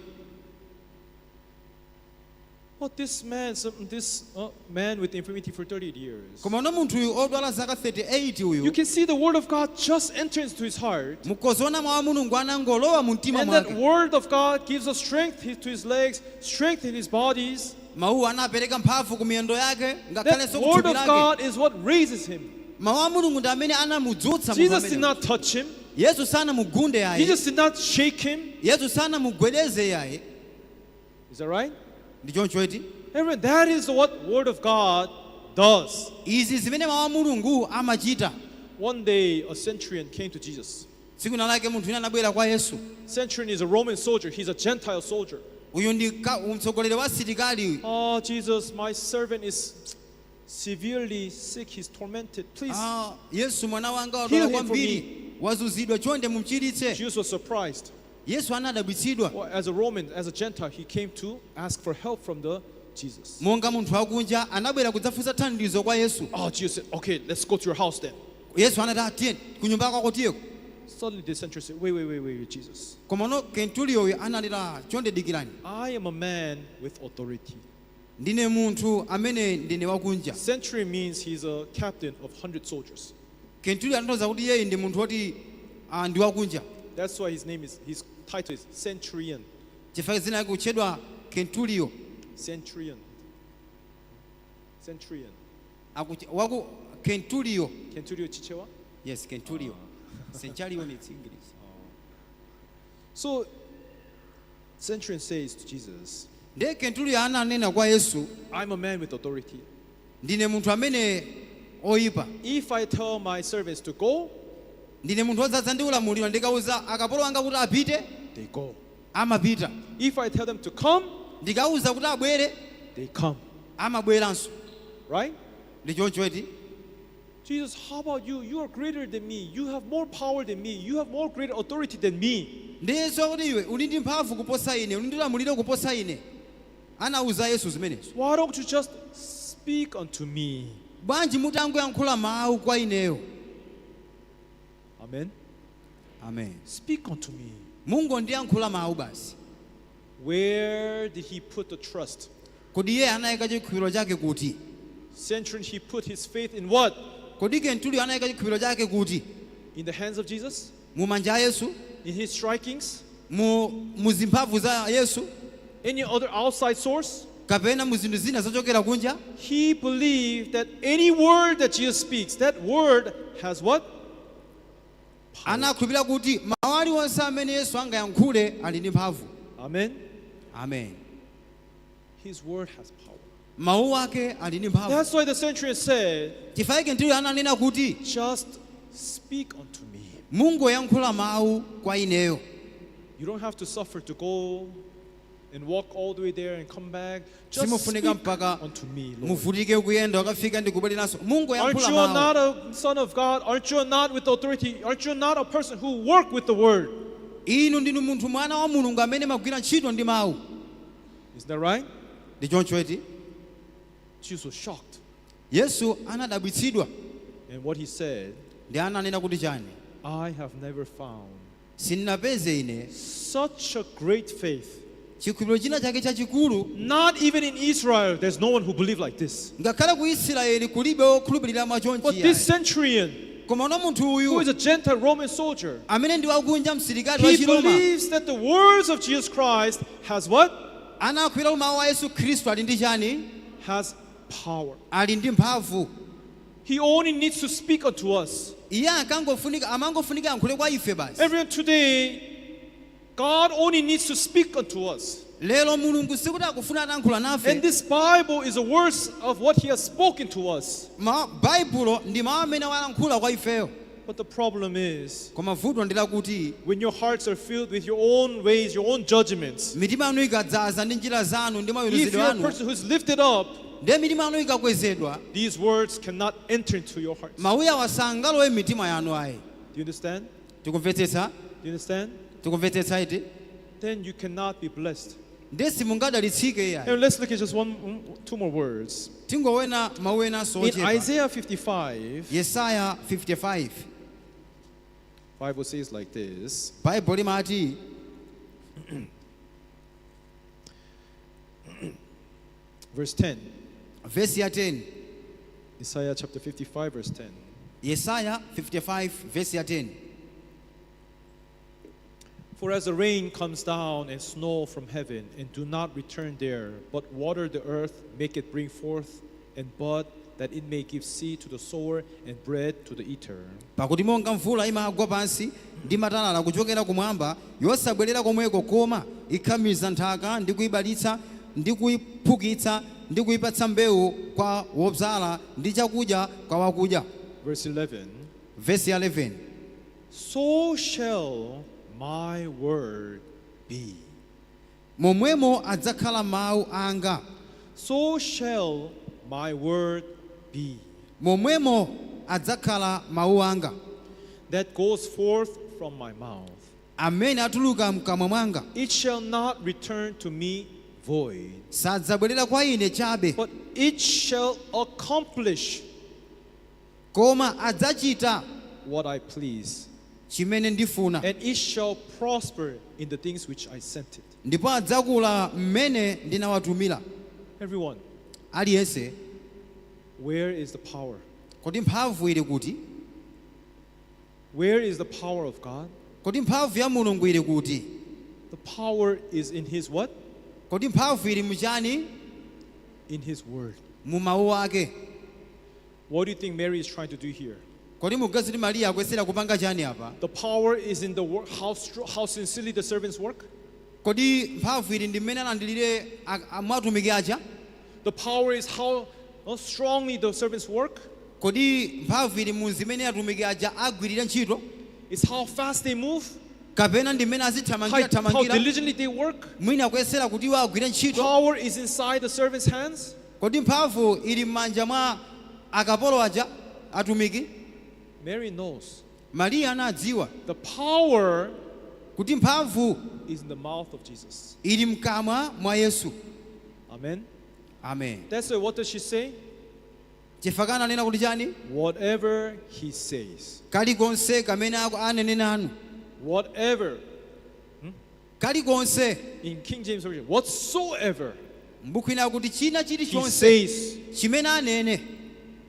Speaker 4: But this man with infirmity for 38 years.
Speaker 3: Koma uno munthu uyu odwala zaka 38
Speaker 4: You
Speaker 3: uyu
Speaker 4: can see the word of God just enter into his heart.
Speaker 3: mukozona mawu a Mulungu anangolowa mu mtima
Speaker 4: And that
Speaker 3: mwake.
Speaker 4: word of God gives us strength to his legs, strength in his bodies.
Speaker 3: Mawu anapereka mphamvu ku miyendo yake ngakhalenso
Speaker 4: That
Speaker 3: ku
Speaker 4: word
Speaker 3: thupi
Speaker 4: of
Speaker 3: lake.
Speaker 4: God is what raises him.
Speaker 3: Mawu a Mulungu ndi amene anamudzutsa munthu
Speaker 4: Jesus did
Speaker 3: amene.
Speaker 4: not touch him.
Speaker 3: Yesu sanamugunde yaye.
Speaker 4: Jesus did not shake him.
Speaker 3: Yesu sanamugwedeze yaye.
Speaker 4: Is that right?
Speaker 3: Ndi choncho iti?
Speaker 4: Everyone, that is what word of God does.
Speaker 3: Izi zimene mawu a Mulungu amachita.
Speaker 4: One day, a centurion came to Jesus.
Speaker 3: Tsiku lake munthu wina anabwera kwa Yesu.
Speaker 4: Centurion is a Roman soldier. He's a Gentile soldier.
Speaker 3: Uyu ndi mtsogoleri wa asilikali.
Speaker 4: Oh, Jesus, my servant is severely sick. He's tormented. Please.
Speaker 3: Yesu mwana wanga
Speaker 4: Heal
Speaker 3: wadwala
Speaker 4: him for
Speaker 3: kwambiri. Wazuzidwa chonde mumuchiritse.
Speaker 4: Jesus was surprised.
Speaker 3: Yesu anadabwitsidwa.
Speaker 4: Well, as a Roman, as a Gentile, he came to ask for help from the Jesus.
Speaker 3: Monga munthu wakunja anabwera kudzafunsa thandizo kwa Yesu.
Speaker 4: Oh, Jesus said, okay, let's go to your house then.
Speaker 3: Yesu anati tiye ku nyumba kwako tiyeko.
Speaker 4: Suddenly the centurion said, wait, Jesus.
Speaker 3: Koma no Kenturiyo uyu analira chonde dikirani.
Speaker 4: I am a man with authority.
Speaker 3: Ndine munthu amene ndine wakunja.
Speaker 4: Centurion means he's a captain of 100 soldiers.
Speaker 3: Kenturiyo anatoza kuti yeye ndi munthu woti ndi wakunja.
Speaker 4: That's why his title is centurion.
Speaker 3: Chifukwa dzina lake kutchedwa Kenturiyo.
Speaker 4: Centurion.
Speaker 3: Waku Kenturiyo.
Speaker 4: Kenturio Chichewa?
Speaker 3: Yes, Kenturiyo. Centurion it's English.
Speaker 4: So, centurion says to Jesus,
Speaker 3: Ndiye Kenturiyo ananena kwa Yesu,
Speaker 4: I'm a man with authority.
Speaker 3: ndine munthu amene oyipa.
Speaker 4: If I tell my servants to go,
Speaker 3: Ndine munthu wodzaza ndi ulamuliro ndikauza akapolo anga kuti apite,
Speaker 4: they go.
Speaker 3: amapita.
Speaker 4: If I tell them to come,
Speaker 3: Ndikauza kuti abwere,
Speaker 4: they come.
Speaker 3: amabweranso.
Speaker 4: Right?
Speaker 3: Ndi choncho iti?
Speaker 4: Jesus, how about you? You are greater than me. You have more power than me. You have more greater authority than me.
Speaker 3: Ndiyeso kuti iwe uli ndi mphamvu kuposa ine, uli ndi ulamuliro kuposa ine. Anauza Yesu zimenezo.
Speaker 4: Why don't you just speak unto me?
Speaker 3: Bwanji mutangoyankhula mawu kwa ineyo.
Speaker 4: Amen.
Speaker 3: Amen.
Speaker 4: Speak unto me.
Speaker 3: Mungu ndiyankhula mawu basi.
Speaker 4: Where did he put the trust?
Speaker 3: Kodi iye anayika chikhulupiriro chake kuti?
Speaker 4: Centurion, he put his faith in what?
Speaker 3: Kodi Kenturiyo anayika chikhulupiriro chake kuti?
Speaker 4: In the hands of Jesus?
Speaker 3: Mu manja a Yesu?
Speaker 4: In his strikings?
Speaker 3: Mu zimphamvu za Yesu?
Speaker 4: Any other outside source?
Speaker 3: Kapena mu zinthu zina zochokera kunja?
Speaker 4: He believed that any word that Jesus speaks, that word has what?
Speaker 3: Anakhulupirira kuti mawu aliwonse amene Yesu angayankhule ali ndi mphamvu.
Speaker 4: Amen.
Speaker 3: Amen.
Speaker 4: His word has power.
Speaker 3: Mawu ake ali ndi mphamvu.
Speaker 4: That's why the centurion said,
Speaker 3: Chifukwa Kenturiyo ananena kuti
Speaker 4: just speak unto me.
Speaker 3: Mungu yankhula mawu kwa ineyo.
Speaker 4: You don't have to suffer to go and walk all the way there and come back. Just
Speaker 3: Simufunika
Speaker 4: speak
Speaker 3: mpaka
Speaker 4: unto me, Lord.
Speaker 3: muvutike kuyenda wakafika ndi kubwereranso. Mungu
Speaker 4: Aren't
Speaker 3: yankhula
Speaker 4: you
Speaker 3: mawu.
Speaker 4: not a son of God? Aren't you not with authority? Aren't you not a person who work with the word?
Speaker 3: Inu ndinu munthu mwana wa Mulungu amene magwira ntchito ndi mawu.
Speaker 4: Isn't that right?
Speaker 3: Ndi choncho iti?
Speaker 4: Jesus was shocked.
Speaker 3: Yesu anadabwitsidwa.
Speaker 4: And what he said,
Speaker 3: Ndi ananena kuti chani?
Speaker 4: I have never found
Speaker 3: Sindinapeze ine
Speaker 4: such a great faith.
Speaker 3: chikhulupiriro china chake chachikulu.
Speaker 4: Not even in Israel, there's no one who believed like this.
Speaker 3: Ngakhale ku Israeli kulibe wokhulupirira mwachonchi.
Speaker 4: But this centurion,
Speaker 3: Koma uno munthu
Speaker 4: who is
Speaker 3: uyu
Speaker 4: a Gentile Roman soldier,
Speaker 3: amene ndi wakunja msilikali wa
Speaker 4: he
Speaker 3: Chiroma
Speaker 4: believes that the words of Jesus Christ has what?
Speaker 3: anakhulupirira mawu a Yesu Khristu ali ndi chani?
Speaker 4: Has power.
Speaker 3: Ali ndi mphamvu.
Speaker 4: He only needs to speak unto us.
Speaker 3: Iye amangofunika yankhule kwa ife basi.
Speaker 4: Everyone today, God only needs to speak unto us.
Speaker 3: Lero Mulungu sikuti akufuna atankhula
Speaker 4: And
Speaker 3: nafe.
Speaker 4: this Bible is a words of what he has spoken to us.
Speaker 3: Baibulo ndi mawu amene walankhula kwa ifeyo.
Speaker 4: But the problem is,
Speaker 3: Koma vuto ndi lakuti
Speaker 4: when your hearts are filled with your own ways, your own judgments,
Speaker 3: mitima yanu ikadzaza ndi njira zanu ndi
Speaker 4: if
Speaker 3: maweruzidwe
Speaker 4: you're a
Speaker 3: anu.
Speaker 4: person who's lifted up,
Speaker 3: ndiye mitima yanu ikakwezedwa
Speaker 4: these words cannot enter into your hearts.
Speaker 3: mawu awa sangalowe mitima yanu ayi.
Speaker 4: Do you understand?
Speaker 3: Tikumvetsetsa?
Speaker 4: Do you understand?
Speaker 3: Tikumvetsetsa iti?
Speaker 4: Then you cannot be blessed.
Speaker 3: Ndiye simungadalitsike iyayi.
Speaker 4: And let's look at just two more words.
Speaker 3: Tingowena mawu ena
Speaker 4: In
Speaker 3: sochepa.
Speaker 4: Isaiah 55,
Speaker 3: Yesaya 55.
Speaker 4: Bible says like this.
Speaker 3: Bible limati
Speaker 4: Verse 10.
Speaker 3: verse ya 10.
Speaker 4: Isaiah chapter 55, verse 10.
Speaker 3: Yesaya 55 verse ya 10.
Speaker 4: For as the rain comes down and snow from heaven, and do not return there, but water the earth, make it bring forth and bud, that it may give seed to the sower and bread to the eater.
Speaker 3: Pakuti monga mvula imagwa pansi ndi matalala kuchokera kumwamba yosabwerera komweko koma ikhamiza nthaka ndi kuyibalitsa ndi kuyiphukitsa ndi kuyipatsa mbewu kwa wodzala ndi chakudya kwa wakudya.
Speaker 4: Verse 11.
Speaker 3: Verse ya 11.
Speaker 4: So shall my word be.
Speaker 3: Momwemo adzakhala mawu anga.
Speaker 4: So shall my word be.
Speaker 3: Momwemo adzakhala mawu anga.
Speaker 4: That goes forth from my mouth.
Speaker 3: Amene atuluka mkamwa mwanga.
Speaker 4: It shall not return to me void,
Speaker 3: Sadzabwerera kwa ine chabe.
Speaker 4: but it shall accomplish
Speaker 3: Koma adzachita
Speaker 4: what I please,
Speaker 3: chimene ndifuna.
Speaker 4: and it shall prosper in the things which I sent it.
Speaker 3: Ndipo adzakula mmene ndinawatumira.
Speaker 4: Everyone,
Speaker 3: Aliyense,
Speaker 4: where is the power?
Speaker 3: kodi mphamvu ili kuti?
Speaker 4: Where is the power of God?
Speaker 3: Kodi mphamvu ya Mulungu ili kuti?
Speaker 4: The power is in His what?
Speaker 3: Kodi mphamvu ili muchani?
Speaker 4: In His word.
Speaker 3: Mu mawu ake.
Speaker 4: What do you think Mary is trying to do here?
Speaker 3: Kodi mugazi kuti Mariya akuyesera kupanga chani apa?
Speaker 4: The power is in the work, how sincerely the servants work.
Speaker 3: Kodi mphamvu ili ndi mmene alandilire mwatumiki aja?
Speaker 4: The power is how strongly the servants work.
Speaker 3: Kodi mphamvu ili mu zimene atumiki aja agwirira ntchito?
Speaker 4: It's how fast they move.
Speaker 3: Kapena ndi mmene
Speaker 4: How
Speaker 3: azithamangira
Speaker 4: diligently they work.
Speaker 3: mwina akuyesera kuti iwo agwire ntchito?
Speaker 4: Power is inside the servants' hands.
Speaker 3: Kodi mphamvu ili m'manja mwa akapolo aja atumiki?
Speaker 4: Mary knows.
Speaker 3: Mariya anadziwa
Speaker 4: The power
Speaker 3: kuti mphamvu
Speaker 4: is in the mouth of Jesus.
Speaker 3: ili mkamwa mwa Yesu.
Speaker 4: Amen.
Speaker 3: Amen.
Speaker 4: That's why, what does she say?
Speaker 3: Chifukwa ananena kuti chani?
Speaker 4: Whatever He says.
Speaker 3: Kalikonse kamene anenena anu.
Speaker 4: Whatever.
Speaker 3: Kalikonse.
Speaker 4: In King James Version, whatsoever
Speaker 3: Mbuku ina kuti china
Speaker 4: He
Speaker 3: chilichonse
Speaker 4: says,
Speaker 3: chimene anene.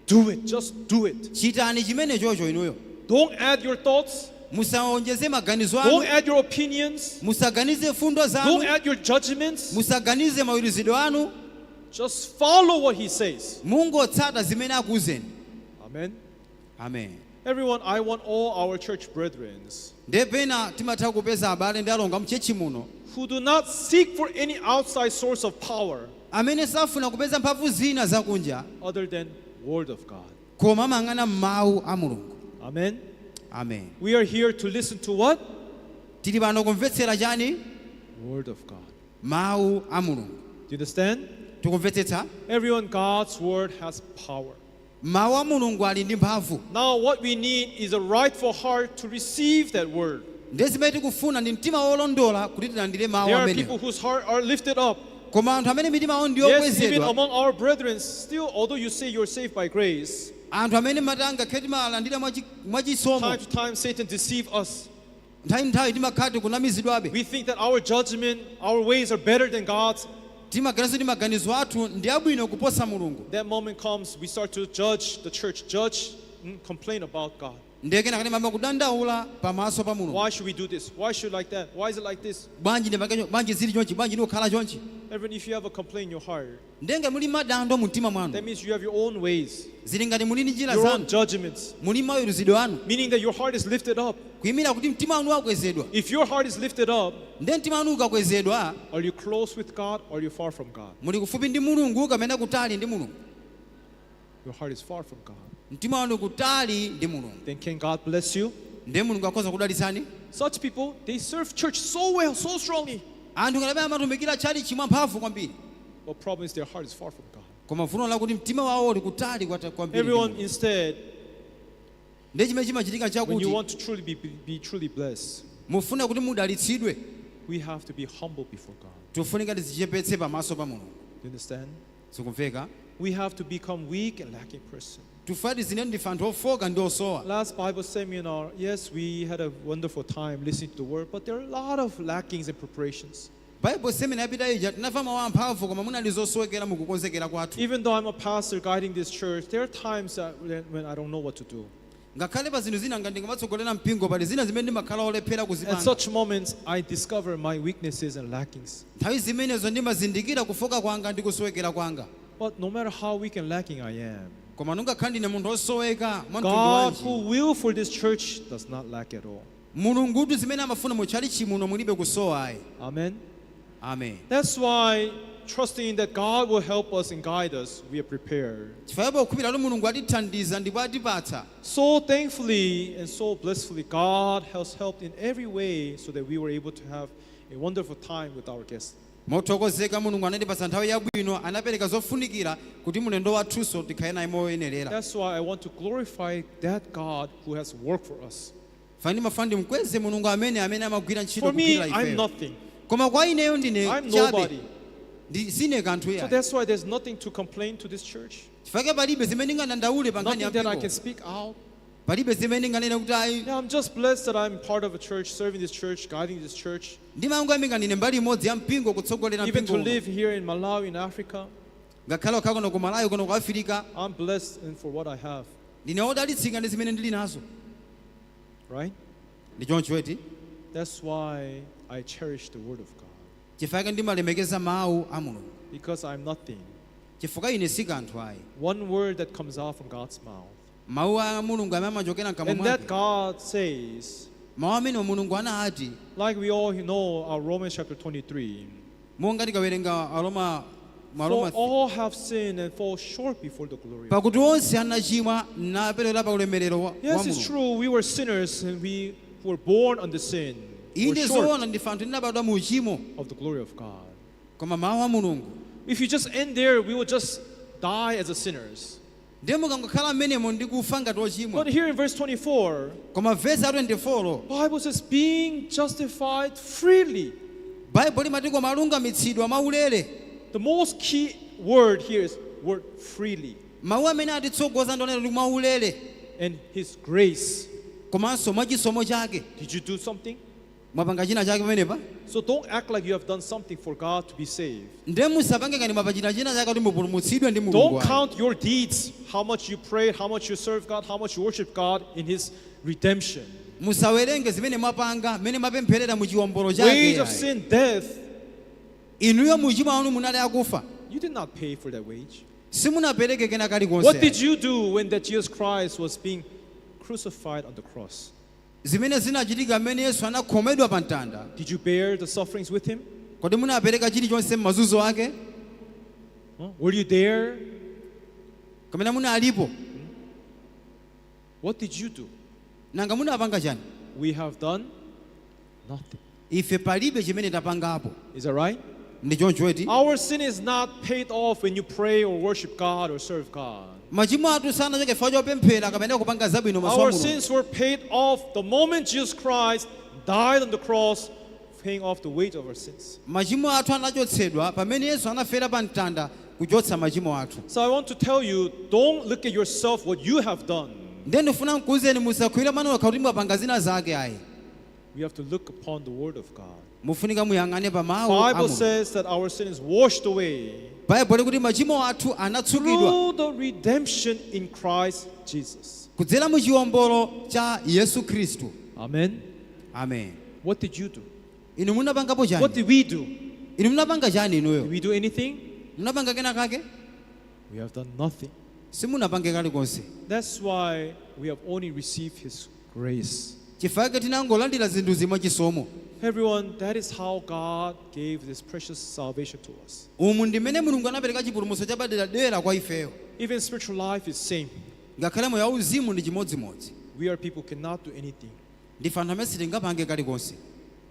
Speaker 4: do it. Just do it.
Speaker 3: Chitani chimene chocho inuyo.
Speaker 4: Don't add your thoughts.
Speaker 3: Musaonjeze maganizo
Speaker 4: Don't
Speaker 3: anu.
Speaker 4: add your opinions.
Speaker 3: Musaganize fundo
Speaker 4: Don't
Speaker 3: zanu.
Speaker 4: add your judgments.
Speaker 3: Musaganize mawirizidwe anu.
Speaker 4: Just follow what He says.
Speaker 3: Mungotsata zimene akuwuzeni.
Speaker 4: Amen.
Speaker 3: Amen.
Speaker 4: Everyone, I want all our church brethren
Speaker 3: Ndepena timatha kupeza abale ndi alonga mchechi muno
Speaker 4: who do not seek for any outside source of power
Speaker 3: amene safuna kupeza mphamvu zina zakunja
Speaker 4: other than Word of God.
Speaker 3: koma amang'ana mawu a Mulungu.
Speaker 4: Amen.
Speaker 3: Amen.
Speaker 4: We are here to listen to what?
Speaker 3: Tili pano kumvetsera chani?
Speaker 4: Word of God.
Speaker 3: Mawu a Mulungu.
Speaker 4: Do you understand?
Speaker 3: Tikumvetsetsa?
Speaker 4: Everyone, God's Word has power.
Speaker 3: Mawu a Mulungu ali ndi mphamvu.
Speaker 4: Now, what we need is a rightful heart to receive that Word.
Speaker 3: Ndiye zimene tikufuna ndi mtima wolondola kuti tilandire mawu
Speaker 4: There are
Speaker 3: amene.
Speaker 4: people whose heart are lifted up.
Speaker 3: Koma anthu amene mitima yawo ndi
Speaker 4: Yes, even
Speaker 3: yokwezedwa.
Speaker 4: among our brethren, still, although you say you're saved by grace,
Speaker 3: Anthu amene matanga kheti malandira mwachisomo.
Speaker 4: time to time Satan deceives us.
Speaker 3: Nthawi timakhala kunamizidwabe.
Speaker 4: We think that our judgment, our ways are better than God's.
Speaker 3: Timaganiza kuti maganizo athu ndi abwino kuposa Mulungu.
Speaker 4: That moment comes, we start to judge the church, complain about God.
Speaker 3: Ndeke nakati mama kudandaula pamaso pa Mulungu.
Speaker 4: Why should we do this? Why should like that? Why is it like this?
Speaker 3: Bwanji zili chonchi, bwanji ndikukhala chonchi.
Speaker 4: Even if you have a complaint in your heart,
Speaker 3: Ndenge muli madando mu mtima mwanu.
Speaker 4: that means you have your own ways,
Speaker 3: Zili ngati muli ndi njira
Speaker 4: your own
Speaker 3: zanu.
Speaker 4: judgments,
Speaker 3: Muli mawirizidwe anu.
Speaker 4: meaning that your heart is lifted up.
Speaker 3: Kuyimira kuti mtima wanu wakwezedwa.
Speaker 4: If your heart is lifted up,
Speaker 3: Ndiye mtima wanu ukakwezedwa,
Speaker 4: are you close with God or are you far from God?
Speaker 3: muli kufupi ndi Mulungu kapena kutali ndi Mulungu.
Speaker 4: Your heart is far from God.
Speaker 3: Mtima wanu kutali ndi Mulungu.
Speaker 4: Then can God bless you?
Speaker 3: Ndiye Mulungu akhoza kudalitsani.
Speaker 4: Such people, they serve church so well, so strongly.
Speaker 3: Anthu ngati amatumikira chali chimwa mphamvu kwambiri.
Speaker 4: But problem is their heart is far from God.
Speaker 3: koma vuto lakuti mtima wawo uli kutali kwambiri.
Speaker 4: Everyone, instead,
Speaker 3: Ndiye chimene chimachitika
Speaker 4: when you
Speaker 3: chakuti
Speaker 4: want to truly be truly blessed,
Speaker 3: mufuna kuti mudalitsidwe,
Speaker 4: we have to be humble before God.
Speaker 3: tofunika tizichepetse pamaso pa Mulungu.
Speaker 4: You understand?
Speaker 3: Sikumveka?
Speaker 4: We have to become weak and lacking person.
Speaker 3: Tufati zine ndife anthu ofoka ndi osowa.
Speaker 4: Last Bible seminar, yes, we had a wonderful time listening to the word, but there are a lot of lackings and preparations.
Speaker 3: Bible seminar yapita ija tinamva mawu amphamvu koma munali zosowekera mukukonzekera kwathu.
Speaker 4: Even though I'm a pastor guiding this church, there are times that when I don't know what to do.
Speaker 3: Ngakhale pa zinthu zina ngati ngamatsogolera mpingo pali zina zimene ndimakhala olephera
Speaker 4: At
Speaker 3: kuzipanga.
Speaker 4: such moments, I discover my weaknesses and lackings.
Speaker 3: Nthawi zimenezo ndimazindikira kufoka kwanga ndi kusowekera kwanga.
Speaker 4: But no matter how weak and lacking I am,
Speaker 3: Koma nungakhale ndine munthu osoweka mwa mtundu
Speaker 4: God
Speaker 3: wanji.
Speaker 4: who will for this church does not lack at all.
Speaker 3: Mulungutu zimene amafuna muchali chimuno mulibe kusowa ayi.
Speaker 4: Amen.
Speaker 3: Amen.
Speaker 4: That's why, trusting that God will help us and guide us, we are prepared.
Speaker 3: Chifukwa kukhulupirira kuti Mulungu atithandiza ndipo atipatsa.
Speaker 4: So thankfully and so blissfully, God has helped in every way so that we were able to have a wonderful time with our guests.
Speaker 3: Mothokozeka Mulungu anatipatsa nthawi yabwino, anapereka zofunikira kuti mulendo wathunso tikhale naye moyenerera.
Speaker 4: That's why I want to glorify that God who has worked for us.
Speaker 3: Fani mafandi mkweze Mulungu amene amagwira ntchito
Speaker 4: For me,
Speaker 3: kugwira
Speaker 4: I'm
Speaker 3: ife.
Speaker 4: nothing.
Speaker 3: Koma kwa ineyo ndine
Speaker 4: I'm
Speaker 3: chabe.
Speaker 4: nobody.
Speaker 3: Sine kanthu
Speaker 4: So
Speaker 3: ya.
Speaker 4: that's why there's nothing to complain to this church.
Speaker 3: Chifukwa palibe zimene ndingadandaule pa nkhani
Speaker 4: Nothing
Speaker 3: ya
Speaker 4: that I
Speaker 3: mpingo.
Speaker 4: can speak out.
Speaker 3: Palibe zimene ndinganene kuti ayi.
Speaker 4: Yeah, I'm just blessed that I'm part of a church, serving this church, guiding this church.
Speaker 3: Ndimangwamika ndine mbali imodzi ya mpingo kutsogolera
Speaker 4: Even to
Speaker 3: mpingo.
Speaker 4: live here in Malawi, in Africa,
Speaker 3: Ngakhale okhala kuno ku Malawi kuno ku Afrika,
Speaker 4: I'm blessed and for what I have.
Speaker 3: ndine odalitsika ndi zimene ndili nazo.
Speaker 4: Right?
Speaker 3: Ndi choncho eti.
Speaker 4: That's why I cherish the word of God.
Speaker 3: Chifukwa ndimalemekeza mawu a Mulungu.
Speaker 4: Because I'm nothing.
Speaker 3: Chifukwa ine si kanthu ayi.
Speaker 4: One word that comes out from God's mouth.
Speaker 3: Mawu a Mulungu amene amachokera mkamwa
Speaker 4: And that
Speaker 3: mwake.
Speaker 4: God says,
Speaker 3: Mawu amene Mulungu anati,
Speaker 4: like we all know, Romans chapter 23,
Speaker 3: monga tikawerenga
Speaker 4: for all have sinned and fall short before the glory of God.
Speaker 3: pakuti onse anachimwa naperewera pa ulemerero wa
Speaker 4: Yes, it's
Speaker 3: Mulungu.
Speaker 4: true, we were sinners and we were born under sin. We're
Speaker 3: Inde
Speaker 4: short
Speaker 3: zoona ndife anthu tinabadwa mu uchimo,
Speaker 4: of the glory of God.
Speaker 3: koma mawu a Mulungu.
Speaker 4: If you just end there, we will just die as a sinners.
Speaker 3: Ndiye mukangokhala mmenemo ndi kufa ngati ochimwa.
Speaker 4: But here in verse 24,
Speaker 3: Koma verse 24,
Speaker 4: Bible says, being justified freely.
Speaker 3: Bible limati koma alungamitsidwa mwaulere.
Speaker 4: The most key word here is word freely.
Speaker 3: Mawu amene atitsogoza ndionera kuti mwaulere,
Speaker 4: And his grace.
Speaker 3: komanso mwachisomo chake.
Speaker 4: Did you do something?
Speaker 3: Mwapanga china chake pamenepa?
Speaker 4: So don't act like you have done something for God to be saved.
Speaker 3: Ndiye musapange ngati mwapachita china chake kuti mupulumutsidwe ndi Mulungu.
Speaker 4: Don't
Speaker 3: ayi.
Speaker 4: count your deeds, how much you prayed, how much you served God, how much you worship God in his redemption.
Speaker 3: Musawerenge zimene mwapanga, mmene mwapempherera mu chiwombolo
Speaker 4: Wage
Speaker 3: chake.
Speaker 4: of
Speaker 3: ayi.
Speaker 4: sin, death.
Speaker 3: Inuyo muchimo wanu munali akufa.
Speaker 4: You did not pay for that wage.
Speaker 3: Simunapereke kena kalikonse.
Speaker 4: What did you do when that Jesus Christ was being crucified on the cross?
Speaker 3: Zimene zinachitika mmene Yesu anakhomedwa pa mtanda.
Speaker 4: Did you bear the sufferings with him?
Speaker 3: Kodi munapereka chilichonse m'mazunzo ake?
Speaker 4: Huh? Were you there?
Speaker 3: Kamene munalipo?
Speaker 4: What did you do?
Speaker 3: Nanga munapanga chani?
Speaker 4: We have done nothing.
Speaker 3: Ife palibe chimene tapangapo.
Speaker 4: Is that right?
Speaker 3: Ndi choncho eti.
Speaker 4: Our sin is not paid off when you pray or worship God or serve God.
Speaker 3: Machimo athu sanachoke chifukwa chopemphera kapena kupanga zabwino maso a
Speaker 4: Our
Speaker 3: Mulungu.
Speaker 4: sins were paid off the moment Jesus Christ died on the cross, paying off the weight of our sins.
Speaker 3: Machimo athu anachotsedwa pamene Yesu anafera pa mtanda kuchotsa machimo athu.
Speaker 4: So I want to tell you, don't look at yourself what you have done.
Speaker 3: Ndiye ndifuna nkuwuzeni musakhwira mano kuti mwapanga zina zake ayi.
Speaker 4: We have to look upon the word of God.
Speaker 3: Mufunika muyang'ane pa mawu a
Speaker 4: Bible
Speaker 3: Mulungu.
Speaker 4: says that our sin is washed away
Speaker 3: Bible likuti machimo athu anatsukidwa
Speaker 4: through the redemption in Christ Jesus.
Speaker 3: kudzera mu chiwombolo cha Yesu Khristu.
Speaker 4: Amen.
Speaker 3: Amen.
Speaker 4: What did you do?
Speaker 3: Inu munapangapo
Speaker 4: What
Speaker 3: chani?
Speaker 4: did we do?
Speaker 3: Inu munapanga chani
Speaker 4: Did
Speaker 3: inuyo?
Speaker 4: we do anything?
Speaker 3: Munapanga kena kake?
Speaker 4: We have done nothing.
Speaker 3: Simunapange kalikonse.
Speaker 4: That's why we have only received his grace.
Speaker 3: Chifukwa tinangolandira zinthu zimwe chisomo.
Speaker 4: Everyone, that is how God gave this precious salvation to us.
Speaker 3: Umu ndimene Mulungu anapereka chipulumutso chapadera kwa ifeyo.
Speaker 4: Even spiritual life is same.
Speaker 3: Ngakhale moyo wauzimu ndi chimodzimodzi.
Speaker 4: We are people cannot do anything.
Speaker 3: Ndife anthu amene sitingapange kalikonse.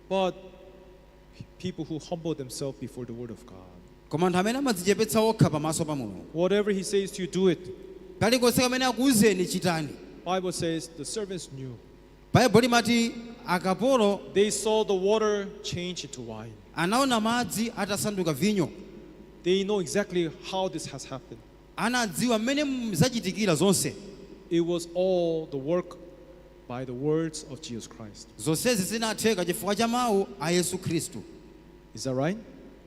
Speaker 4: But people who humble themselves before the word of God.
Speaker 3: koma anthu amene amadzichepetsa okha pamaso pa Mulungu.
Speaker 4: Whatever he says to you, do it.
Speaker 3: Kalikonse kamene akuwuzeni chitani.
Speaker 4: Bible says the servants knew.
Speaker 3: Baibulo limati akapolo
Speaker 4: They saw the water change into wine.
Speaker 3: anaona madzi atasanduka vinyo.
Speaker 4: They know exactly how this has happened.
Speaker 3: Anadziwa mmene zachitikira zonse.
Speaker 4: It was all the work by the words of Jesus Christ.
Speaker 3: Zonsezi zinatheka chifukwa cha mawu a Yesu Khristu.
Speaker 4: Is that right?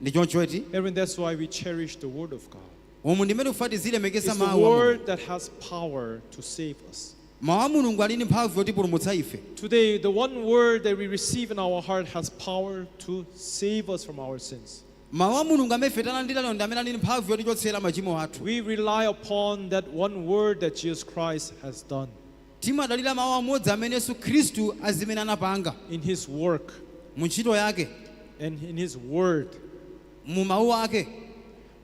Speaker 3: Ndi choncho eti.
Speaker 4: Everyone, that's why we cherish the word of God.
Speaker 3: Umu ndimene kufati zilemekeza
Speaker 4: It's the
Speaker 3: mawu.
Speaker 4: word that has power to save us.
Speaker 3: Mawu a Mulungu ali ndi mphamvu yotipulumutsa ife.
Speaker 4: Today, the one word that we receive in our heart has power to save us from our sins.
Speaker 3: Mawu a Mulungu amene ife talandira lero ndi amene ali ndi mphamvu yotichotsera machimo athu.
Speaker 4: We rely upon that one word that Jesus Christ has done
Speaker 3: Timadalira mawu amodzi amene Yesu Khristu azimene anapanga
Speaker 4: in his work
Speaker 3: mu ntchito yake,
Speaker 4: and in his word.
Speaker 3: mu mawu ake.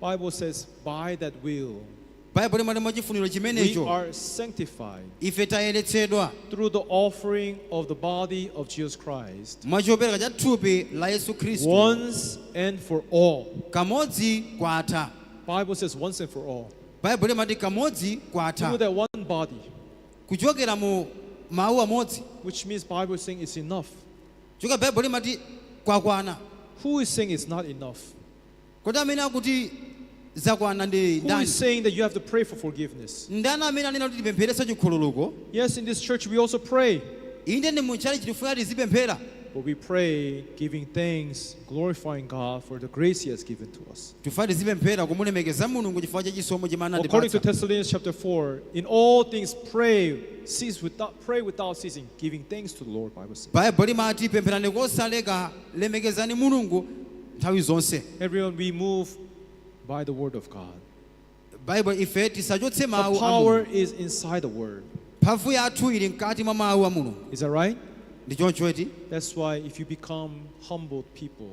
Speaker 4: Bible says, by that will,
Speaker 3: Baibulo limati mwa chifuniro
Speaker 4: we
Speaker 3: chimenecho
Speaker 4: are sanctified
Speaker 3: ife tayeretsedwa
Speaker 4: through the offering of the body of Jesus Christ
Speaker 3: mwa chopereka cha thupi la Yesu Khristu
Speaker 4: once and for all.
Speaker 3: kamodzi kwatha.
Speaker 4: Bible says once and for all.
Speaker 3: Baibulo limati kamodzi
Speaker 4: Through
Speaker 3: kwatha.
Speaker 4: that one body,
Speaker 3: Kuchokera mu mawu amodzi.
Speaker 4: which means Bible is saying it's enough.
Speaker 3: Choka Baibulo limati kwakwana.
Speaker 4: Who is saying it's not enough?
Speaker 3: Kodi amene akuti zakwana ndi
Speaker 4: Who
Speaker 3: ndani?
Speaker 4: is saying that you have to pray for forgiveness?
Speaker 3: Ndani amene anena kuti tipempherenso chikhululuko?
Speaker 4: Yes, in this church we also pray,
Speaker 3: Inde ndi muchali chifuna tizipemphera.
Speaker 4: but we pray giving thanks, glorifying God for the grace he has given to us.
Speaker 3: Tifuna tizipemphera kumulemekeza Mulungu chifukwa cha chisomo chimene
Speaker 4: According to
Speaker 3: anatipatsa.
Speaker 4: Thessalonians chapter 4, in all things pray without ceasing, giving thanks to the Lord, Bible says.
Speaker 3: Baibulo limati pempherani kosaleka, lemekezani Mulungu nthawi zonse.
Speaker 4: Everyone, we move by the word of God.
Speaker 3: Baibulo ife tisachotse
Speaker 4: The
Speaker 3: mawu a
Speaker 4: power
Speaker 3: Mulungu.
Speaker 4: is inside the word.
Speaker 3: Mphamvu yathu ili mkati mwa mawu a Mulungu.
Speaker 4: Is that right?
Speaker 3: Ndi choncho eti.
Speaker 4: That's why if you become humbled people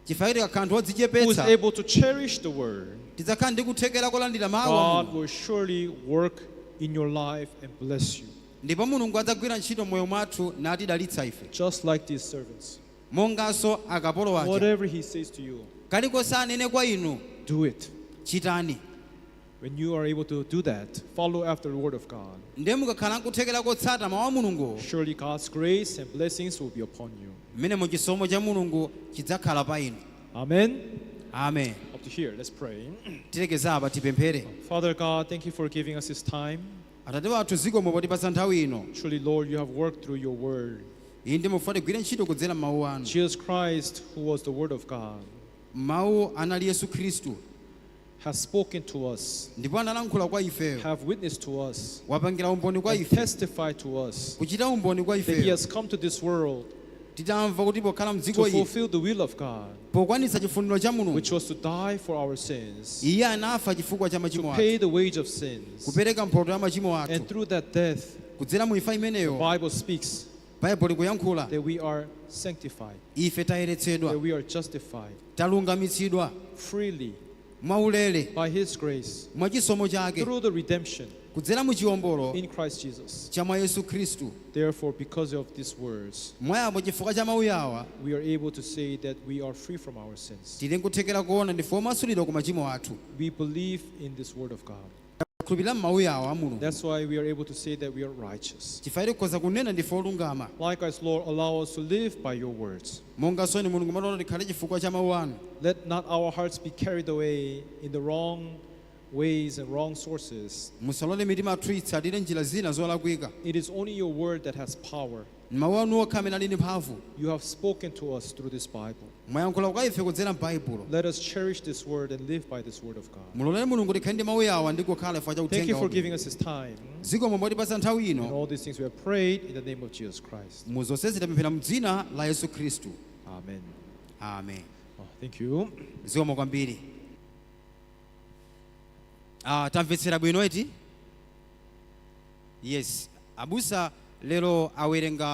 Speaker 3: Chifukwa tikakhala anthu
Speaker 4: who is
Speaker 3: odzichepetsa,
Speaker 4: able to cherish the word,
Speaker 3: tidzakhala ndi kuthekera kolandira mawu a
Speaker 4: God
Speaker 3: Mulungu.
Speaker 4: will surely work in your life and bless you.
Speaker 3: Ndipo Mulungu adzagwira ntchito moyo mwathu natidalitsa ife.
Speaker 4: Just like these servants.
Speaker 3: Monganso akapolo waja.
Speaker 4: Whatever he says to you,
Speaker 3: Kalikonse anene kwa inu,
Speaker 4: do it.
Speaker 3: chitani.
Speaker 4: When you are able to do that, follow after the word of God.
Speaker 3: Ndiye mukakhala nkuthekera kotsata mawu a Mulungu,
Speaker 4: Surely God's grace and blessings will be upon you.
Speaker 3: mmene mu chisomo cha Mulungu chidzakhala pa inu.
Speaker 4: Amen.
Speaker 3: Amen.
Speaker 4: Up to here, let's pray.
Speaker 3: Tilekeza apa tipemphere.
Speaker 4: Father God, thank you for giving us this time.
Speaker 3: Atate wathu zikomo potipatsa nthawi ino.
Speaker 4: Truly, Lord, you have worked through your word.
Speaker 3: Iyi ndi mufati gwire ntchito kudzera mawu anu.
Speaker 4: Jesus Christ, who was the word of God,
Speaker 3: Mawu anali Yesu Khristu.
Speaker 4: has spoken to us,
Speaker 3: Ndipo analankhula kwa ifeyo.
Speaker 4: have witnessed to us,
Speaker 3: Wapangira umboni kwa
Speaker 4: and
Speaker 3: ife.
Speaker 4: testified to us
Speaker 3: Kuchita umboni kwa
Speaker 4: that he
Speaker 3: ifeyo.
Speaker 4: has come to this world
Speaker 3: Titamva kuti pokhala
Speaker 4: to
Speaker 3: mdziko ili
Speaker 4: fulfill the will of God,
Speaker 3: pokwanitsa chifuniro cha Mulungu.
Speaker 4: which was to die for our sins,
Speaker 3: Iye anafa chifukwa cha
Speaker 4: to
Speaker 3: machimo
Speaker 4: pay
Speaker 3: athu.
Speaker 4: the wage of sins.
Speaker 3: Kupereka mphotho ya machimo athu.
Speaker 4: And through that death,
Speaker 3: Kudzera mu imfa
Speaker 4: the
Speaker 3: imeneyo,
Speaker 4: Bible speaks
Speaker 3: Baibulo kuyankhula.
Speaker 4: that we are sanctified,
Speaker 3: Ife
Speaker 4: that
Speaker 3: tayeretsedwa,
Speaker 4: we are justified
Speaker 3: talungamitsidwa
Speaker 4: freely
Speaker 3: mwaulere,
Speaker 4: by his grace
Speaker 3: mwa chisomo chake,
Speaker 4: through the redemption
Speaker 3: kudzera mu chiwombolo
Speaker 4: in Christ Jesus.
Speaker 3: cha mwa Yesu Khristu.
Speaker 4: Therefore, because of these words,
Speaker 3: Mwayamo chifukwa cha mawu awa,
Speaker 4: we are able to say that we are free from our sins.
Speaker 3: tili nkuthekera kuona ndife omasulidwa ku machimo athu.
Speaker 4: We believe in this word of God.
Speaker 3: Khulupirira mawu awa a Mulungu.
Speaker 4: That's why we are able to say that we are righteous.
Speaker 3: Chifukwa tikhoza kunena ndife olungama.
Speaker 4: Likewise, Lord, allow us to live by your words.
Speaker 3: Monganso inu Mulungu malola tikhale chifukwa cha mawu anu.
Speaker 4: Let not our hearts be carried away in the wrong ways and wrong sources.
Speaker 3: Musalole mitima athu itsatire njira zina zolakwika.
Speaker 4: It is only your word that has power.
Speaker 3: Mawu anu okha amene ali ndi mphamvu.
Speaker 4: You have spoken to us through this Bible.
Speaker 3: Mwayankhula kwa ife kudzera m'Baibulo.
Speaker 4: Let us cherish this word and live by this word of God.
Speaker 3: Mulolere Mulungu tikhale ndi mawu awa ndi kukhala chifukwa cha
Speaker 4: Thank you
Speaker 3: uthenga
Speaker 4: for
Speaker 3: uwu.
Speaker 4: giving us this time.
Speaker 3: Zikomo motipatsa nthawi
Speaker 4: And
Speaker 3: ino.
Speaker 4: all these things we have prayed in the name of Jesus Christ.
Speaker 3: Mu zonsezi tapemphera m'dzina la Yesu Khristu.
Speaker 4: Amen.
Speaker 3: Amen.
Speaker 4: Oh, thank you.
Speaker 3: Zikomo kwambiri. Tamvetsera bwino eti? Yes. Abusa lero awerenga